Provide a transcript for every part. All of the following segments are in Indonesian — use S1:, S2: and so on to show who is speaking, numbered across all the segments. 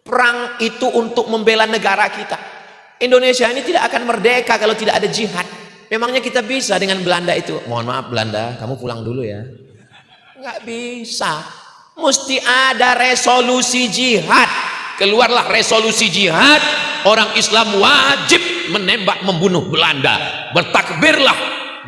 S1: Perang itu untuk membela negara kita. Indonesia ini tidak akan merdeka kalau tidak ada jihad. Memangnya kita bisa dengan Belanda itu? Mohon maaf Belanda, kamu pulang dulu ya. Nggak bisa. Mesti ada resolusi jihad. Keluarlah resolusi jihad. Orang Islam wajib menembak membunuh Belanda. Bertakbirlah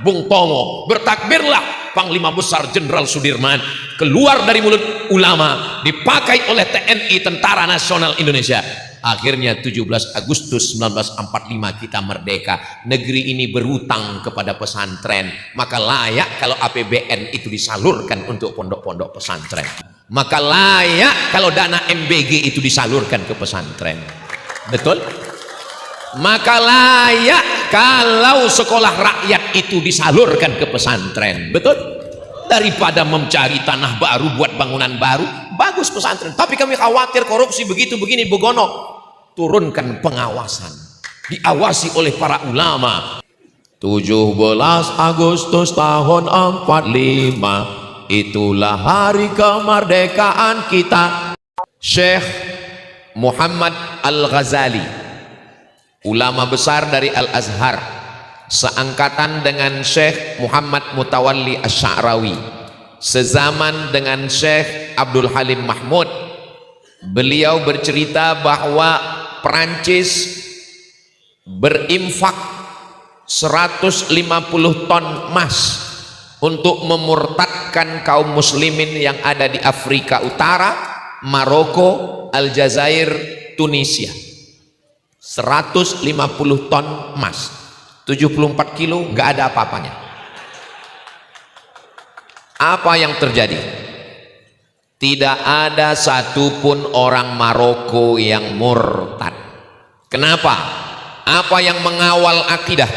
S1: Bung Tomo. Bertakbirlah Panglima Besar Jenderal Sudirman. Keluar dari mulut ulama, dipakai oleh TNI Tentara Nasional Indonesia. Akhirnya 17 Agustus 1945 kita merdeka. Negeri ini berhutang kepada pesantren, maka layak kalau APBN itu disalurkan untuk pondok-pondok pesantren. Maka layak kalau dana MBG itu disalurkan ke pesantren. Betul? Maka layak kalau sekolah rakyat itu disalurkan ke pesantren. Betul? Daripada mencari tanah baru buat bangunan baru, bagus pesantren. Tapi kami khawatir korupsi begitu begini begono. Turunkan pengawasan, diawasi oleh para ulama. 17 Agustus tahun 45, itulah hari kemerdekaan kita. Syekh Muhammad Al-Ghazali, ulama besar dari Al-Azhar, seangkatan dengan Syekh Muhammad Mutawalli Asy-Sya'rawi, sezaman dengan Syekh Abdul Halim Mahmud. Beliau bercerita bahwa Perancis berinfak 150 ton emas untuk memurtadkan kaum muslimin yang ada di Afrika Utara, Maroko, Aljazair, Tunisia. 150 ton emas, 74 kilo, nggak ada apa-apanya. Apa yang terjadi? Tidak ada satupun orang Maroko yang murtad. Kenapa? Apa yang mengawal akidah?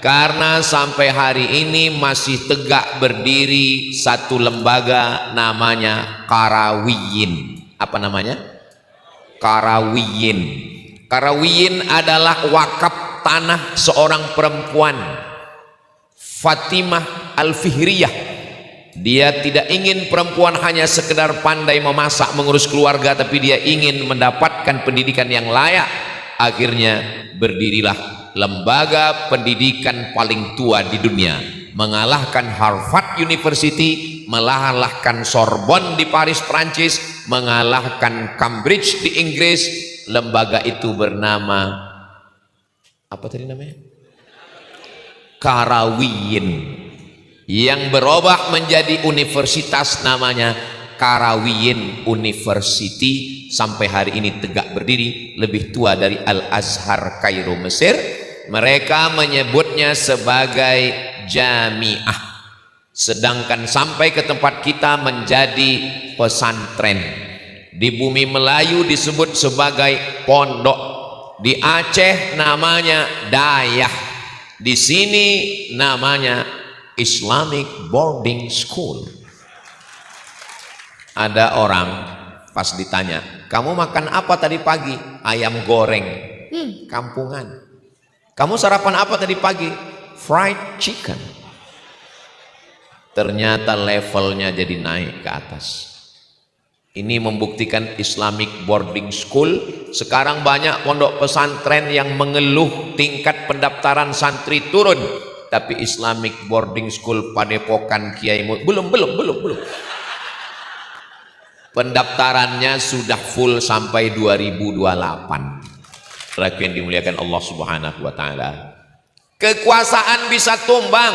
S1: Karena sampai hari ini masih tegak berdiri satu lembaga namanya Karawiyin. Apa namanya? Karawiyin. Karawiyin adalah wakaf tanah seorang perempuan, Fatimah Al-Fihriyah. Dia tidak ingin perempuan hanya sekedar pandai memasak, mengurus keluarga, tapi dia ingin mendapatkan pendidikan yang layak. Akhirnya berdirilah lembaga pendidikan paling tua di dunia, mengalahkan Harvard University, mengalahkan Sorbonne di Paris, Prancis, mengalahkan Cambridge di Inggris. Lembaga itu bernama apa tadi namanya? Karawiyin. Yang berubah menjadi universitas namanya Karawiyin University. Sampai hari ini tegak berdiri, lebih tua dari Al-Azhar Kairo Mesir. Mereka menyebutnya sebagai jamiah, sedangkan sampai ke tempat kita menjadi pesantren. Di bumi Melayu disebut sebagai pondok, di Aceh namanya dayah, di sini namanya Islamic Boarding School. Ada orang pas ditanya, kamu makan apa tadi pagi? Ayam goreng. Kampungan. Kamu sarapan apa tadi pagi? Fried chicken. Ternyata levelnya jadi naik ke atas. Ini membuktikan Islamic Boarding School. Sekarang banyak pondok pesantren yang mengeluh tingkat pendaftaran santri turun. Tapi Islamic Boarding School Padepokan Kiai belum. Pendaftarannya sudah full sampai 2028. Rakyat yang dimuliakan Allah Subhanahu wa taala. Kekuasaan bisa tumbang,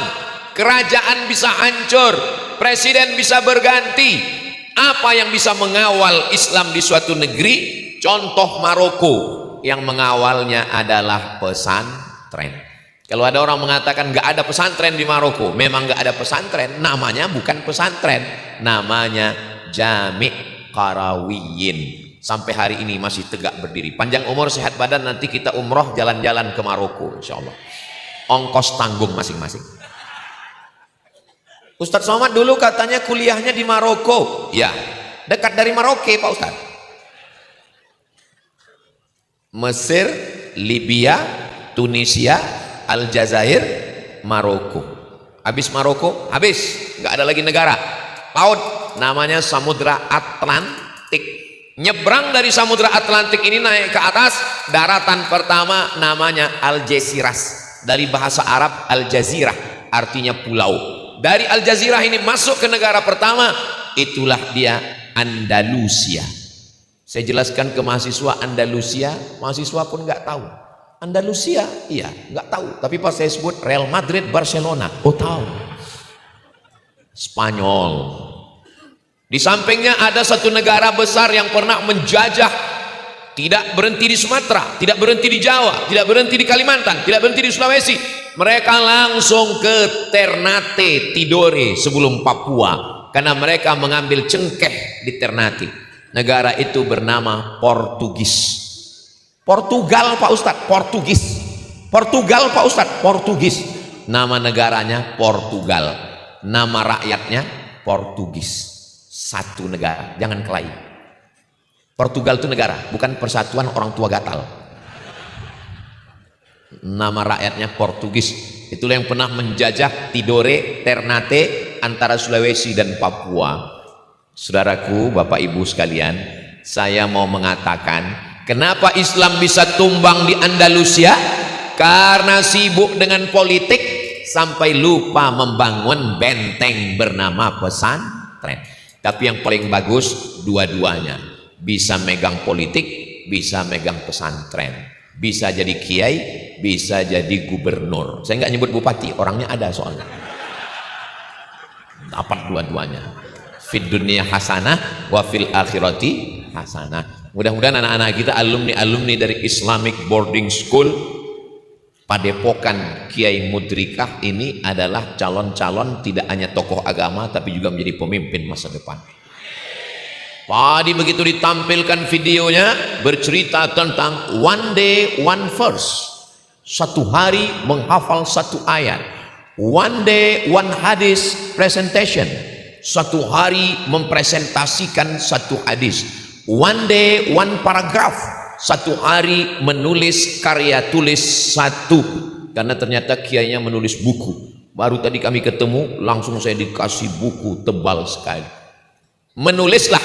S1: kerajaan bisa hancur, presiden bisa berganti. Apa yang bisa mengawal Islam di suatu negeri? Contoh Maroko, yang mengawalnya adalah pesantren. Kalau ada orang mengatakan nggak ada pesantren di Maroko, memang nggak ada pesantren, namanya bukan pesantren, namanya Jami' Karawiyin. Sampai hari ini masih tegak berdiri. Panjang umur sehat badan, nanti kita umroh jalan-jalan ke Maroko insya Allah. Ongkos tanggung masing-masing. Ustadz Somad dulu katanya kuliahnya di Maroko. Ya, dekat dari Maroke Pak Ustadz. Mesir, Libya, Tunisia, Aljazair, Maroko. Habis Maroko, habis, nggak ada lagi negara. Laut, namanya Samudra Atlantik. Nyebrang dari Samudra Atlantik ini naik ke atas, daratan pertama namanya Algeciras. Dari bahasa Arab Al-Jazirah, artinya pulau. Dari Al-Jazirah ini masuk ke negara pertama, itulah dia Andalusia. Saya jelaskan ke mahasiswa Andalusia, mahasiswa pun nggak tahu. Andalusia, iya, nggak tahu. Tapi pas saya sebut Real Madrid, Barcelona, oh tahu. Spanyol. Di sampingnya ada satu negara besar yang pernah menjajah, tidak berhenti di Sumatera, tidak berhenti di Jawa, tidak berhenti di Kalimantan, tidak berhenti di Sulawesi. Mereka langsung ke Ternate, Tidore sebelum Papua, karena mereka mengambil cengkeh di Ternate. Negara itu bernama Portugis. Portugal Pak Ustadz, Portugis. Portugal Pak Ustadz, Portugis. Nama negaranya Portugal, nama rakyatnya Portugis. Satu negara, jangan kelahi. Portugal itu negara, bukan persatuan orang tua gatal. Nama rakyatnya Portugis. Itulah yang pernah menjajah Tidore, Ternate, antara Sulawesi dan Papua. Saudaraku, Bapak Ibu sekalian, saya mau mengatakan, kenapa Islam bisa tumbang di Andalusia? Karena sibuk dengan politik sampai lupa membangun benteng bernama pesantren. Tapi yang paling bagus dua-duanya, bisa megang politik, bisa megang pesantren, bisa jadi kiai, bisa jadi gubernur. Saya nggak nyebut bupati, orangnya ada soalnya. Dapat dua-duanya. Fid dunya hasanah wa fil akhirati hasanah. Mudah-mudahan anak-anak kita alumni dari Islamic Boarding School Padepokan Kiai Mudrikah ini adalah calon-calon tidak hanya tokoh agama tapi juga menjadi pemimpin masa depan. Tadi begitu ditampilkan videonya bercerita tentang one day one verse, satu hari menghafal satu ayat, one day one hadis presentation, satu hari mempresentasikan satu hadis, one day one paragraph, satu hari menulis karya tulis satu. Karena ternyata kiainya menulis buku. Baru tadi kami ketemu, langsung saya dikasih buku tebal sekali. Menulislah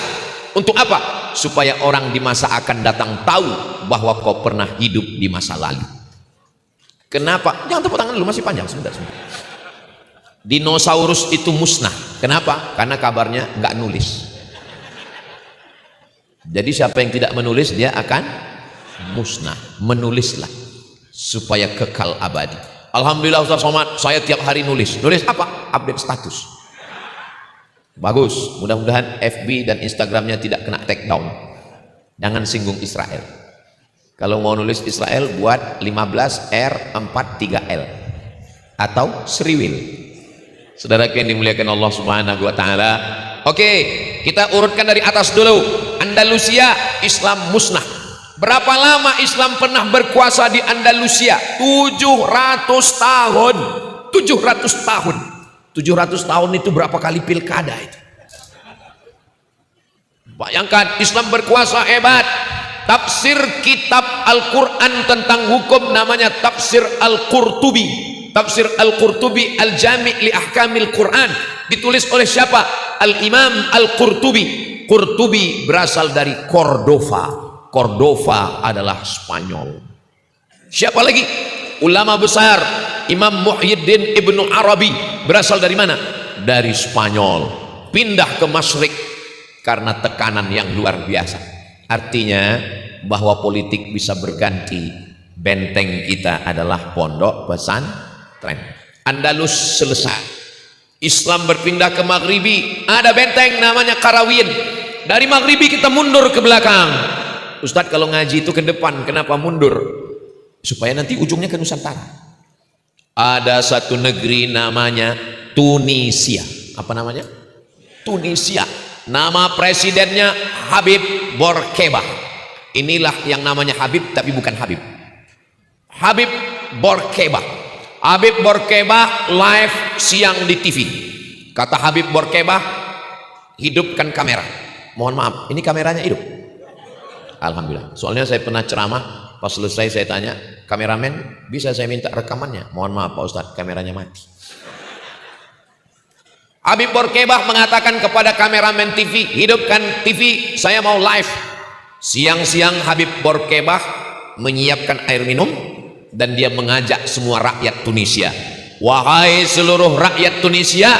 S1: untuk apa? Supaya orang di masa akan datang tahu bahwa kau pernah hidup di masa lalu. Kenapa? Jangan tepuk tangan dulu, masih panjang, sebentar. Dinosaurus itu musnah. Kenapa? Karena kabarnya nggak nulis. Jadi siapa yang tidak menulis dia akan musnah. Menulislah supaya kekal abadi. Alhamdulillah Ustaz Somad, saya tiap hari nulis. Nulis apa? Update status. Bagus. Mudah-mudahan FB dan Instagramnya tidak kena take down. Jangan singgung Israel. Kalau mau nulis Israel buat 15R43L atau Seriwil. Saudara yang dimuliakan Allah Subhanahu wa taala. Oke, kita urutkan dari atas dulu. Andalusia, Islam musnah. Berapa lama Islam pernah berkuasa di Andalusia? 700 tahun. 700 tahun. 700 tahun itu berapa kali pilkada itu? Bayangkan, Islam berkuasa hebat. Tafsir kitab Al-Quran tentang hukum namanya Tafsir Al-Qurtubi. Tafsir Al-Qurtubi Al-Jami' li Ahkamil Quran, ditulis oleh siapa? Al-Imam Al-Qurtubi. Qurtubi berasal dari Cordova. Cordova adalah Spanyol. Siapa lagi? Ulama besar Imam Muhyiddin Ibnu Arabi berasal dari mana? Dari Spanyol. Pindah ke Masyrik karena tekanan yang luar biasa. Artinya bahwa politik bisa berganti. Benteng kita adalah pondok pesantren. Andalus selesai. Islam berpindah ke Maghribi, ada benteng namanya Qarawiyyin. Dari Maghribi kita mundur ke belakang. Ustadz, kalau ngaji itu ke depan, kenapa mundur? Supaya nanti ujungnya ke Nusantara. Ada satu negeri namanya Tunisia. Apa namanya? Tunisia. Nama presidennya Habib Bourguiba. Inilah yang namanya Habib tapi bukan Habib. Habib Bourguiba. Habib Bourguiba live siang di TV. Kata Habib Bourguiba, hidupkan kamera. Mohon maaf, ini kameranya hidup? Alhamdulillah. Soalnya saya pernah ceramah, pas selesai saya tanya, kameramen bisa saya minta rekamannya? Mohon maaf Pak Ustadz, kameranya mati. Habib Bourguiba mengatakan kepada kameramen TV, hidupkan TV, saya mau live. Siang-siang Habib Bourguiba menyiapkan air minum dan dia mengajak semua rakyat Tunisia, wahai seluruh rakyat Tunisia,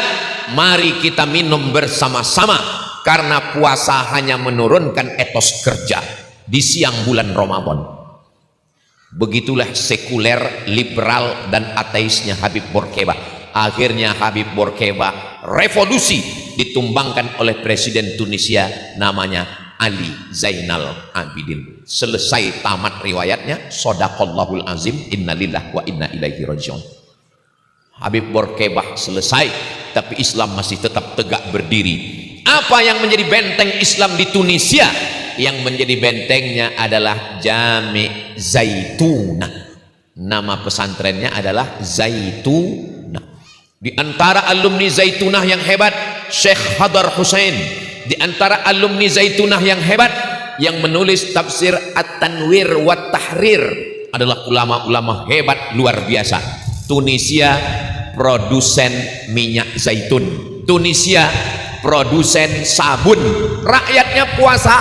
S1: mari kita minum bersama-sama karena puasa hanya menurunkan etos kerja di siang bulan Ramadan. Begitulah sekuler, liberal dan ateisnya Habib Bourguiba. Akhirnya Habib Bourguiba revolusi, ditumbangkan oleh presiden Tunisia namanya Ali Zainal Abidin. Selesai tamat riwayatnya, Shadaqallahul azim, innalillahi wa inna ilaihi rajiun. Habib Bourguiba selesai, tapi Islam masih tetap tegak berdiri. Apa yang menjadi benteng Islam di Tunisia? Yang menjadi bentengnya adalah Jami' Zaitunah. Nama pesantrennya adalah Zaitunah. Di antara alumni Zaitunah yang hebat, Syekh Hadar Hussein. Di antara alumni Zaitunah yang hebat, yang menulis tafsir At-Tanwir wa Tahrir adalah ulama-ulama hebat luar biasa. Tunisia produsen minyak zaitun, Tunisia produsen sabun. Rakyatnya puasa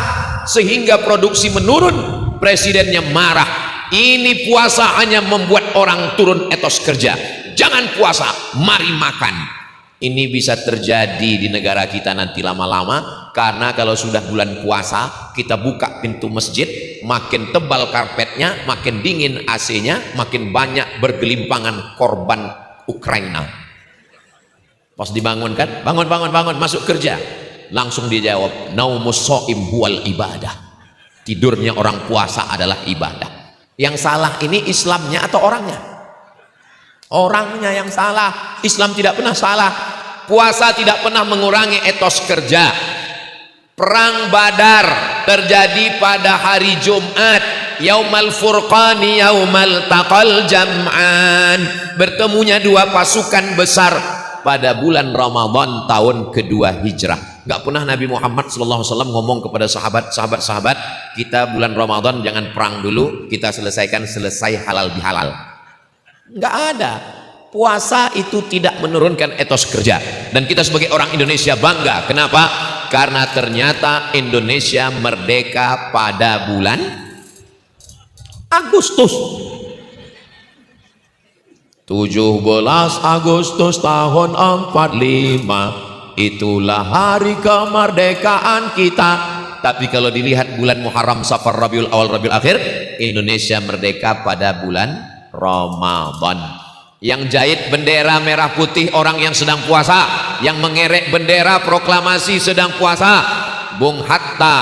S1: sehingga produksi menurun, presidennya marah. Ini puasa hanya membuat orang turun etos kerja. Jangan puasa, mari makan. Ini bisa terjadi di negara kita nanti lama-lama, karena kalau sudah bulan puasa kita buka pintu masjid, makin tebal karpetnya, makin dingin AC-nya, makin banyak bergelimpangan korban Ukraina. Pas dibangunkan, bangun, masuk kerja, langsung dia jawab, naumus shaim huwal ibadah. Tidurnya orang puasa adalah ibadah. Yang salah ini Islamnya atau orangnya? Orangnya yang salah. Islam tidak pernah salah. Puasa tidak pernah mengurangi etos kerja. Perang Badar terjadi pada hari Jumat, Yaumal Furqani Yaumal Taqal Jam'an. Bertemunya dua pasukan besar pada bulan Ramadan tahun kedua Hijrah. Gak pernah Nabi Muhammad SAW ngomong kepada sahabat-sahabat, kita bulan Ramadan jangan perang dulu, kita selesai halal bihalal. Nggak ada. Puasa itu tidak menurunkan etos kerja, dan kita sebagai orang Indonesia bangga. Kenapa? Karena ternyata Indonesia merdeka pada bulan Agustus. 17 Agustus tahun 45, itulah hari kemerdekaan kita. Tapi kalau dilihat bulan Muharram, Safar, Rabiul Awal, Rabiul Akhir, Indonesia merdeka pada bulan Ramadan. Yang jahit bendera merah putih orang yang sedang puasa, yang mengerek bendera proklamasi sedang puasa, Bung Hatta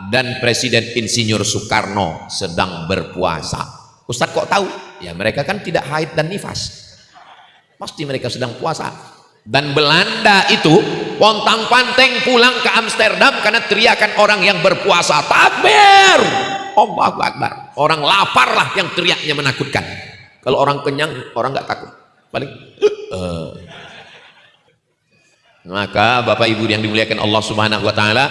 S1: dan Presiden Insinyur Soekarno sedang berpuasa. Ustadz kok tahu? Ya mereka kan tidak haid dan nifas, pasti mereka sedang puasa. Dan Belanda itu pontang-panting pulang ke Amsterdam karena teriakan orang yang berpuasa, takbir, Allahu Akbar. Orang lapar lah yang teriaknya menakutkan. Kalau orang kenyang, orang nggak takut. Paling maka Bapak Ibu yang dimuliakan Allah Subhanahu wa taala,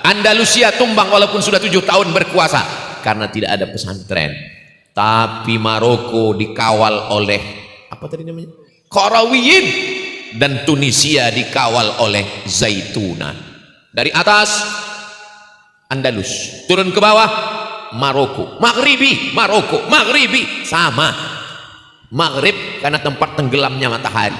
S1: Andalusia tumbang walaupun sudah 7 tahun berkuasa karena tidak ada pesantren. Tapi Maroko dikawal oleh apa tadi namanya? Qarawiyyin, dan Tunisia dikawal oleh Zaitunah. Dari atas Andalus, turun ke bawah Maroko, Maghribi, Maroko, Maghribi sama. Maghrib karena tempat tenggelamnya matahari.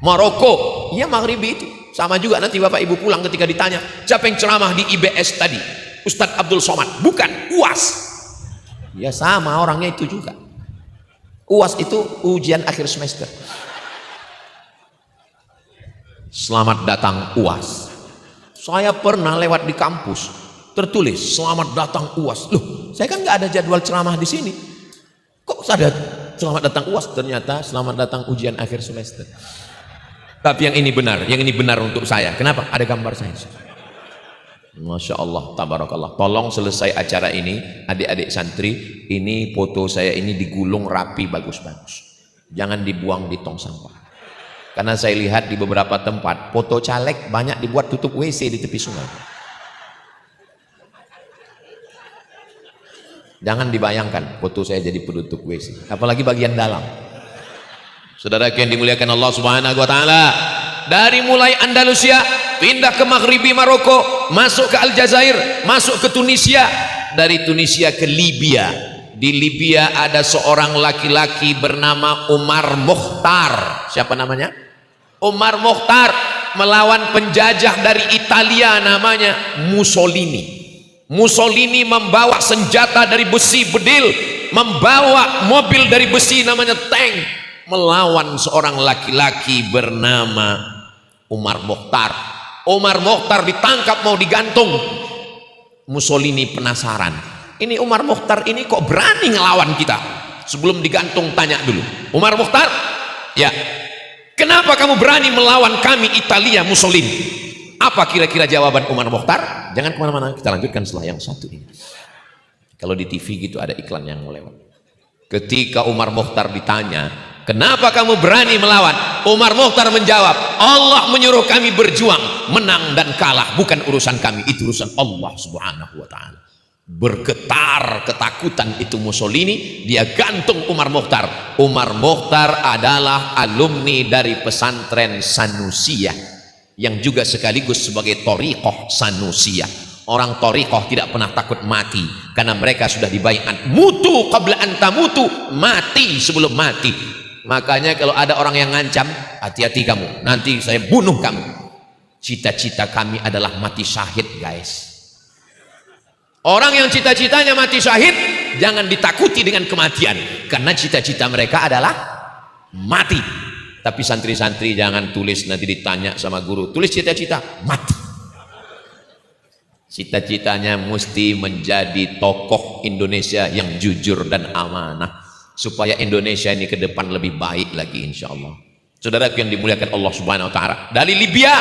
S1: Maroko, ya Maghribi itu sama juga. Nanti Bapak Ibu pulang ketika ditanya, siapa yang ceramah di IBS tadi? Ustadz Abdul Somad? Bukan, UAS. Ya sama orangnya itu juga. UAS itu ujian akhir semester. Selamat datang UAS. Saya pernah lewat di kampus, tertulis selamat datang UAS. Loh, saya kan nggak ada jadwal ceramah di sini. Kok ada selamat datang UAS? Ternyata selamat datang ujian akhir semester. Tapi yang ini benar untuk saya. Kenapa? Ada gambar saya. Masya Allah, tabarakallah. Tolong selesai acara ini, adik-adik santri, ini foto saya ini digulung rapi bagus-bagus. Jangan dibuang di tong sampah. Karena saya lihat di beberapa tempat foto caleg banyak dibuat tutup WC di tepi sungai. Jangan dibayangkan foto saya jadi penutup WC, apalagi bagian dalam. Saudara yang dimuliakan Allah Subhanahu wa taala, dari mulai Andalusia pindah ke Maghribi Maroko, masuk ke Aljazair, masuk ke Tunisia, dari Tunisia ke Libya. Di Libya ada seorang laki-laki bernama Umar Mokhtar. Siapa namanya? Umar Mokhtar melawan penjajah dari Italia namanya Mussolini. Mussolini membawa senjata dari besi bedil, membawa mobil dari besi namanya tank, melawan seorang laki-laki bernama Umar Mokhtar. Umar Mokhtar ditangkap mau digantung. Mussolini penasaran, ini Umar Mokhtar ini kok berani ngelawan kita? Sebelum digantung tanya dulu, Umar Mokhtar, ya, kenapa kamu berani melawan kami Italia Mussolini? Apa kira-kira jawaban Umar Mokhtar? Jangan kemana-mana, kita lanjutkan setelah yang satu ini. Kalau di TV gitu ada iklan yang lewat. Ketika Umar Mokhtar ditanya, kenapa kamu berani melawan? Umar Mokhtar menjawab, Allah menyuruh kami berjuang, menang dan kalah bukan urusan kami, itu urusan Allah Subhanahu wa ta'ala. Bergetar ketakutan itu Mussolini, dia gantung Umar Mokhtar. Umar Mokhtar adalah alumni dari pesantren Sanusiyah, yang juga sekaligus sebagai Thariqah Sanusiyah. Orang Thariqah tidak pernah takut mati karena mereka sudah dibaiat mutu qabla an tamutu, mati sebelum mati. Makanya kalau ada orang yang ngancam, hati-hati kamu, nanti saya bunuh kamu. Cita-cita kami adalah mati syahid, guys. Orang yang cita-citanya mati syahid jangan ditakuti dengan kematian, karena cita-cita mereka adalah mati. Tapi santri-santri jangan tulis nanti ditanya sama guru, tulis cita-cita mati. Cita-citanya mesti menjadi tokoh Indonesia yang jujur dan amanah, supaya Indonesia ini ke depan lebih baik lagi insya Allah. Saudara yang dimuliakan Allah Subhanahu wa ta'ala, dari Libya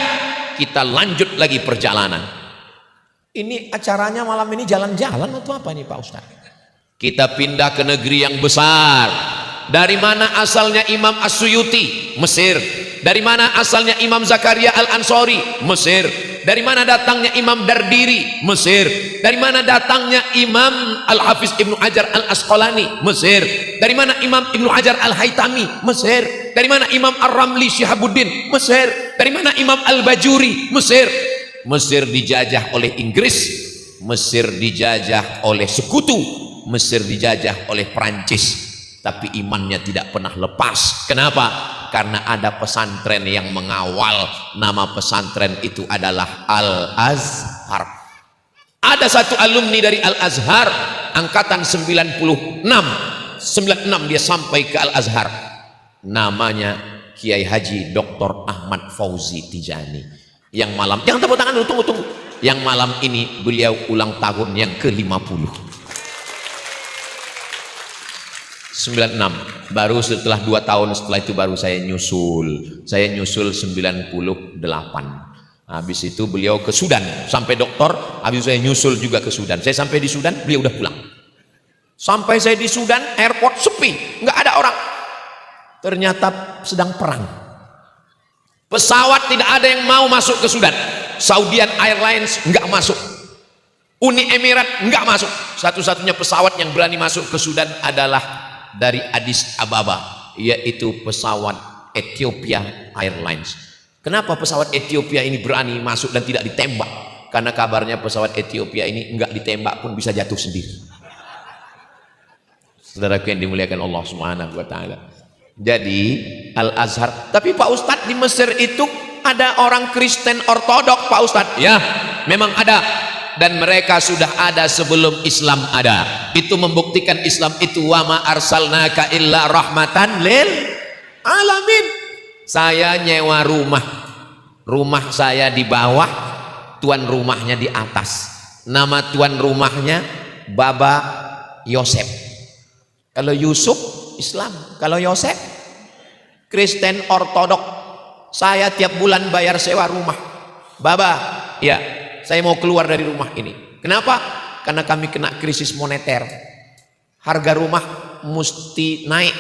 S1: kita lanjut lagi perjalanan. Ini acaranya malam ini jalan-jalan atau apa nih Pak Ustaz? Kita pindah ke negeri yang besar. Dari mana asalnya Imam As-Suyuti? Mesir. Dari mana asalnya Imam Zakaria Al-Ansori? Mesir. Dari mana datangnya Imam Dardiri? Mesir. Dari mana datangnya Imam Al-Hafiz Ibnu Hajar Al-Asqalani? Mesir. Dari mana Imam Ibnu Hajar Al-Haytami? Mesir. Dari mana Imam Ar-Ramli Syihabuddin? Mesir. Dari mana Imam Al-Bajuri? Mesir. Mesir dijajah oleh Inggris, Mesir dijajah oleh sekutu, Mesir dijajah oleh Perancis. Tapi imannya tidak pernah lepas. Kenapa? Karena ada pesantren yang mengawal. Nama pesantren itu adalah Al-Azhar. Ada satu alumni dari Al-Azhar, angkatan 96 dia sampai ke Al-Azhar. Namanya Kiai Haji Dr. Ahmad Fauzi Tijani. Yang malam, jangan tepuk tangan dulu, tunggu. Yang malam ini beliau ulang tahun yang ke-50. 96, baru setelah 2 tahun setelah itu baru saya nyusul 98. Habis itu beliau ke Sudan sampai doktor, habis itu saya nyusul juga ke Sudan. Saya sampai di Sudan, beliau udah pulang. Sampai saya di Sudan, airport sepi, nggak ada orang. Ternyata sedang perang. Pesawat tidak ada yang mau masuk ke Sudan. Saudian Airlines nggak masuk, Uni Emirat nggak masuk. Satu-satunya pesawat yang berani masuk ke Sudan adalah dari Addis Ababa, yaitu pesawat Ethiopia Airlines. Kenapa pesawat Ethiopia ini berani masuk dan tidak ditembak? Karena kabarnya pesawat Ethiopia ini enggak ditembak pun bisa jatuh sendiri. Saudaraku yang dimuliakan Allah Subhanahu wa ta'ala. Jadi Al-Azhar. Tapi Pak Ustadz, di Mesir itu ada orang Kristen ortodok Pak Ustadz. Ya, memang ada. Dan mereka sudah ada sebelum Islam ada. Itu membuktikan Islam itu wa ma arsalnaka illa rahmatan lil alamin. Saya nyewa rumah saya di bawah, tuan rumahnya di atas. Nama tuan rumahnya Baba Yosef. Kalau Yusuf Islam, kalau Yosef Kristen ortodok. Saya tiap bulan bayar sewa rumah. Baba, ya, saya mau keluar dari rumah ini. Kenapa? Karena kami kena krisis moneter. Harga rumah mesti naik,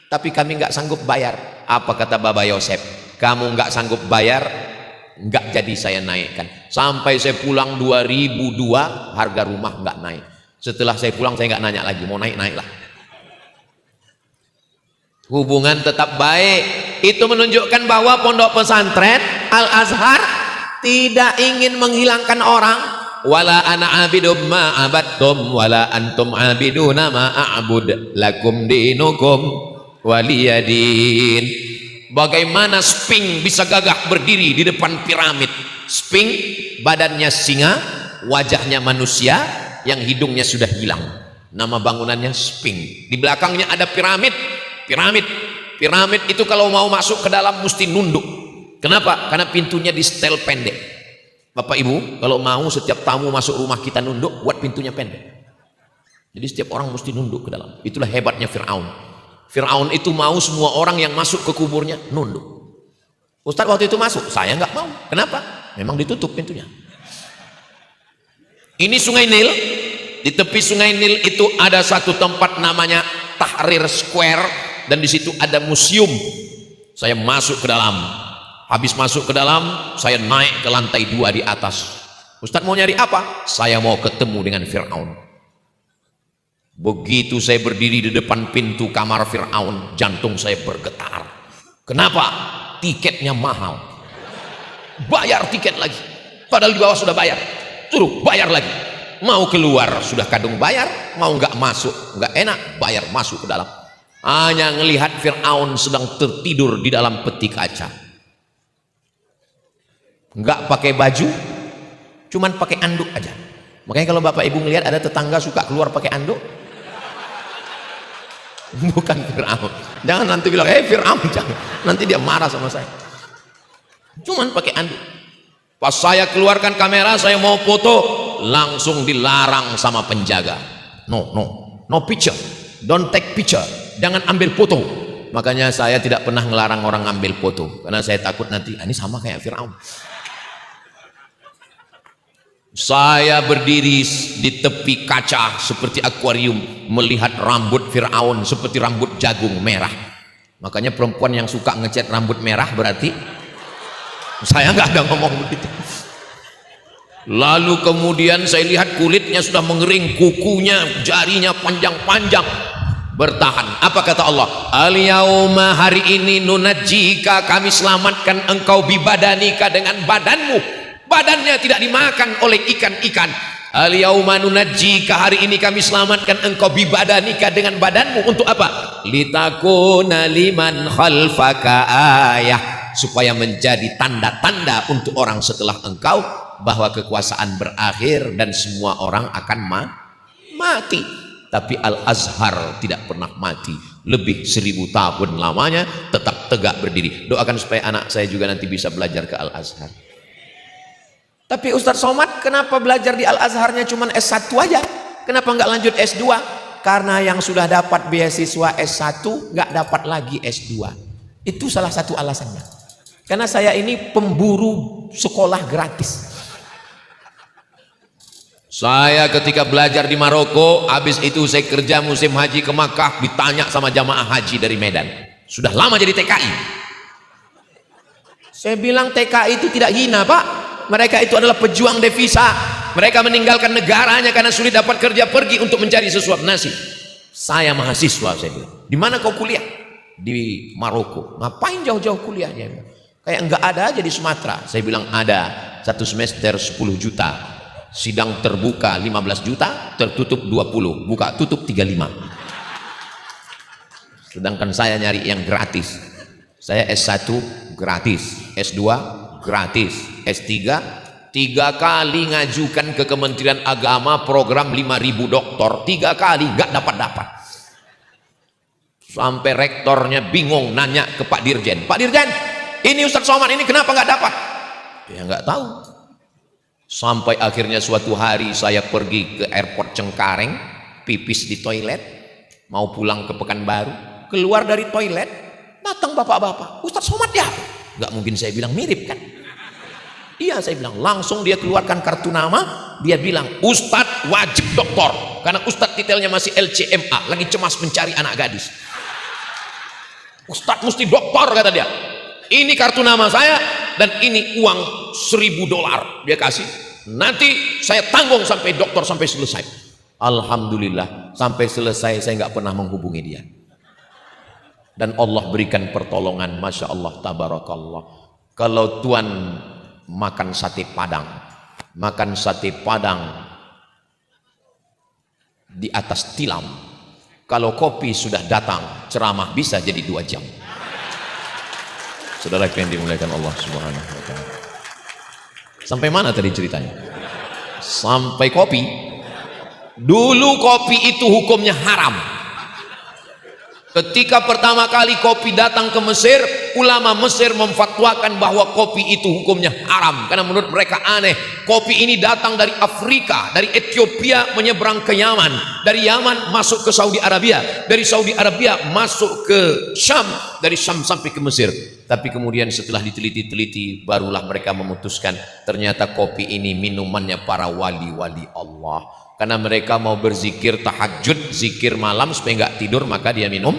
S1: tapi kami nggak sanggup bayar. Apa kata Baba Yosef? Kamu nggak sanggup bayar, nggak jadi saya naikkan. Sampai saya pulang 2002, harga rumah nggak naik. Setelah saya pulang saya nggak nanya lagi, mau naik lah. Hubungan tetap baik. Itu menunjukkan bahwa pondok pesantren Al-Azhar tidak ingin menghilangkan orang, wala ana abidum ma abattum wala antum abiduna ma a'bud lakum dinukum waliyadin. Bagaimana Sphinx bisa gagah berdiri di depan piramid? Sphinx badannya singa, wajahnya manusia yang hidungnya sudah hilang. Nama bangunannya Sphinx. Di belakangnya ada piramid. Piramid itu kalau mau masuk ke dalam mesti nunduk. Kenapa? Karena pintunya di setel pendek. Bapak Ibu, kalau mau setiap tamu masuk rumah kita nunduk, buat pintunya pendek. Jadi setiap orang mesti nunduk ke dalam. Itulah hebatnya Fir'aun. Fir'aun itu mau semua orang yang masuk ke kuburnya nunduk. Ustadz waktu itu masuk, saya nggak mau. Kenapa? Memang ditutup pintunya. Ini Sungai Nil. Di tepi Sungai Nil itu ada satu tempat namanya Tahrir Square, dan di situ ada museum. Saya masuk ke dalam. Habis masuk ke dalam, saya naik ke lantai 2 di atas. Ustadz mau nyari apa? Saya mau ketemu dengan Fir'aun. Begitu saya berdiri di depan pintu kamar Fir'aun, jantung saya bergetar. Kenapa? Tiketnya mahal. Bayar tiket lagi. Padahal di bawah sudah bayar. Suruh bayar lagi. Mau keluar sudah kadung bayar, mau nggak masuk nggak enak, bayar masuk ke dalam. Hanya ngelihat Fir'aun sedang tertidur di dalam peti kaca. Nggak pakai baju, cuman pakai anduk aja. Makanya kalau Bapak Ibu ngelihat ada tetangga suka keluar pakai anduk, bukan Fir'aun. Jangan nanti bilang, Fir'aun, jangan. Nanti dia marah sama saya. Cuman pakai anduk. Pas saya keluarkan kamera, saya mau foto, langsung dilarang sama penjaga. No picture, don't take picture, jangan ambil foto. Makanya saya tidak pernah ngelarang orang ngambil foto, karena saya takut nanti ini sama kayak Fir'aun. Saya berdiri di tepi kaca seperti akuarium, melihat rambut Fir'aun seperti rambut jagung merah. Makanya perempuan yang suka ngecat rambut merah berarti saya nggak ada ngomong begitu. Lalu kemudian saya lihat kulitnya sudah mengering, kukunya, jarinya panjang-panjang. Bertahan. Apa kata Allah? Al-yauma, hari ini, nunajjika, kami selamatkan engkau bibadanika, dengan badanmu. Badannya tidak dimakan oleh ikan-ikan. Al-yauma nunajjika, hari ini kami selamatkan engkau bibadanika, dengan badanmu. Untuk apa? Litakuna liman khalfaka ayah, supaya menjadi tanda-tanda untuk orang setelah engkau bahwa kekuasaan berakhir dan semua orang akan mati. Tapi Al-Azhar tidak pernah mati. Lebih 1000 tahun lamanya tetap tegak berdiri. Doakan supaya anak saya juga nanti bisa belajar ke Al-Azhar. Tapi Ustadz Somad, kenapa belajar di Al-Azharnya cuma S1 aja? Kenapa nggak lanjut S2? Karena yang sudah dapat beasiswa S1 nggak dapat lagi S2. Itu salah satu alasannya. Karena saya ini pemburu sekolah gratis. Saya ketika belajar di Maroko, habis itu saya kerja musim haji ke Makkah, ditanya sama jamaah haji dari Medan, sudah lama jadi TKI? Saya bilang TKI itu tidak hina, Pak. Mereka itu adalah pejuang devisa. Mereka meninggalkan negaranya karena sulit dapat kerja, pergi untuk mencari sesuap nasi. Saya mahasiswa, saya bilang. Di mana kau kuliah? Di Maroko. Ngapain jauh-jauh kuliah? Dia bilang. Kayak enggak ada aja di Sumatera. Saya bilang ada. 1 semester 10 juta. Sidang terbuka 15 juta, tertutup 20. Buka tutup 35. Sedangkan saya nyari yang gratis. Saya S1 gratis, S2 gratis, S3 3 kali ngajukan ke Kementerian Agama program 5.000 doktor, 3 kali nggak dapat. Sampai rektornya bingung nanya ke Pak Dirjen, Pak Dirjen, ini Ustadz Somad ini kenapa nggak dapat? Ya nggak tahu. Sampai akhirnya suatu hari saya pergi ke airport Cengkareng, pipis di toilet, mau pulang ke Pekanbaru, keluar dari toilet, datang bapak-bapak, Ustadz Somad ya? Nggak mungkin saya bilang mirip kan? Iya, saya bilang. Langsung dia keluarkan kartu nama, dia bilang Ustadz wajib doktor, karena Ustadz titelnya masih LCMA, lagi cemas mencari anak gadis. Ustadz mesti doktor, kata dia. Ini kartu nama saya dan ini uang $1.000 dia kasih. Nanti saya tanggung sampai doktor sampai selesai. Alhamdulillah, sampai selesai saya nggak pernah menghubungi dia. Dan Allah berikan pertolongan, masya Allah, tabarakallah. Kalau Tuhan makan sate Padang, makan sate Padang di atas tilam. Kalau kopi sudah datang, ceramah bisa jadi 2 jam. Saudara yang dimuliakan Allah Subhanahu wa taala. Sampai mana tadi ceritanya? Sampai kopi. Dulu kopi itu hukumnya haram. Ketika pertama kali kopi datang ke Mesir, ulama Mesir memfatwakan bahwa kopi itu hukumnya haram karena menurut mereka aneh. Kopi ini datang dari Afrika, dari Ethiopia menyeberang ke Yaman, dari Yaman masuk ke Saudi Arabia, dari Saudi Arabia masuk ke Syam, dari Syam sampai ke Mesir. Tapi kemudian setelah diteliti-teliti barulah mereka memutuskan ternyata kopi ini minumannya para wali-wali Allah. Karena mereka mau berzikir tahajud, zikir malam supaya nggak tidur, maka dia minum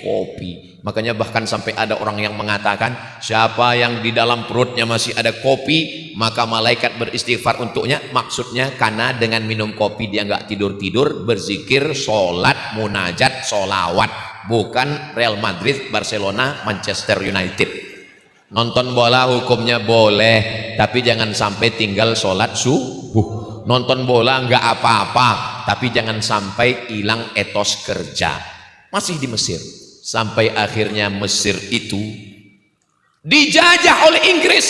S1: kopi. Makanya bahkan sampai ada orang yang mengatakan siapa yang di dalam perutnya masih ada kopi, maka malaikat beristighfar untuknya. Maksudnya karena dengan minum kopi dia nggak tidur-tidur, berzikir, sholat, munajat, sholawat. Bukan Real Madrid, Barcelona, Manchester United. Nonton bola hukumnya boleh, tapi jangan sampai tinggal sholat subuh. Nonton bola nggak apa-apa, tapi jangan sampai hilang etos kerja. Masih di Mesir, sampai akhirnya Mesir itu dijajah oleh Inggris.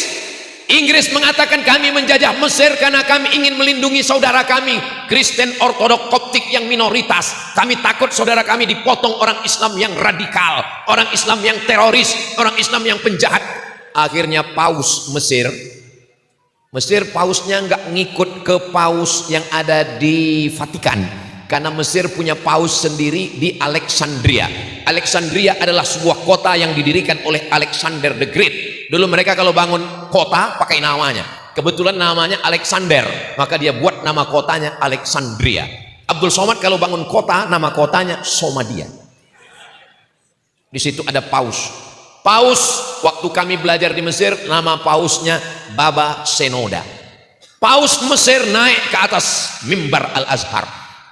S1: Inggris mengatakan kami menjajah Mesir karena kami ingin melindungi saudara kami Kristen Ortodok Koptik yang minoritas. Kami takut saudara kami dipotong orang Islam yang radikal, orang Islam yang teroris, orang Islam yang penjahat. Akhirnya Paus Mesir pausnya nggak ngikut ke paus yang ada di Vatikan, karena Mesir punya paus sendiri di Alexandria. Alexandria adalah sebuah kota yang didirikan oleh Alexander the Great. Dulu mereka kalau bangun kota pakai namanya, kebetulan namanya Alexander, maka dia buat nama kotanya Alexandria. Abdul Somad kalau bangun kota, nama kotanya Somadia. Di situ ada paus. Waktu kami belajar di Mesir, nama pausnya Baba Senoda. Paus Mesir naik ke atas mimbar Al-Azhar,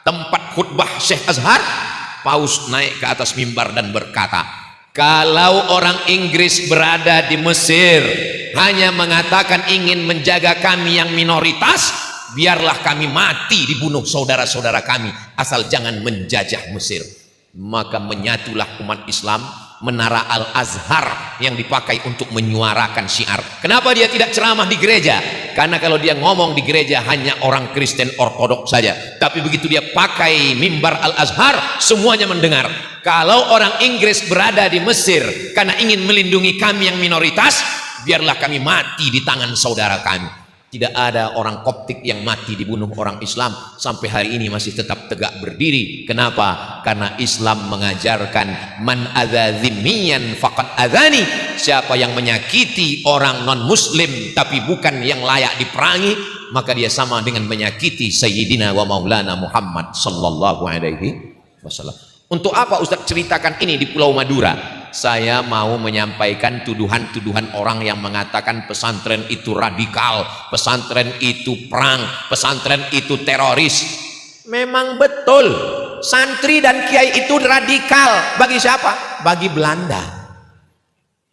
S1: tempat khutbah Syekh Azhar. Paus naik ke atas mimbar dan berkata, kalau orang Inggris berada di Mesir hanya mengatakan ingin menjaga kami yang minoritas, biarlah kami mati dibunuh saudara-saudara kami, asal jangan menjajah Mesir. Maka menyatulah umat Islam. Menara Al-Azhar yang dipakai untuk menyuarakan syiar. Kenapa dia tidak ceramah di gereja? Karena kalau dia ngomong di gereja hanya orang Kristen Ortodok saja, tapi begitu dia pakai mimbar Al-Azhar, semuanya mendengar. Kalau orang Inggris berada di Mesir karena ingin melindungi kami yang minoritas, biarlah kami mati di tangan saudara kami. Tidak ada orang Koptik yang mati dibunuh orang Islam, sampai hari ini masih tetap tegak berdiri. Kenapa? Karena Islam mengajarkan man adza dzimmiyan faqad adzani. Siapa yang menyakiti orang non muslim tapi bukan yang layak diperangi, maka dia sama dengan menyakiti Sayyidina wa Maulana Muhammad sallallahu alaihi wasallam. Untuk apa Ustaz ceritakan ini di Pulau Madura? Saya mau menyampaikan tuduhan-tuduhan orang yang mengatakan pesantren itu radikal, pesantren itu perang, pesantren itu teroris. Memang betul, santri dan kiai itu radikal. Bagi siapa? Bagi Belanda.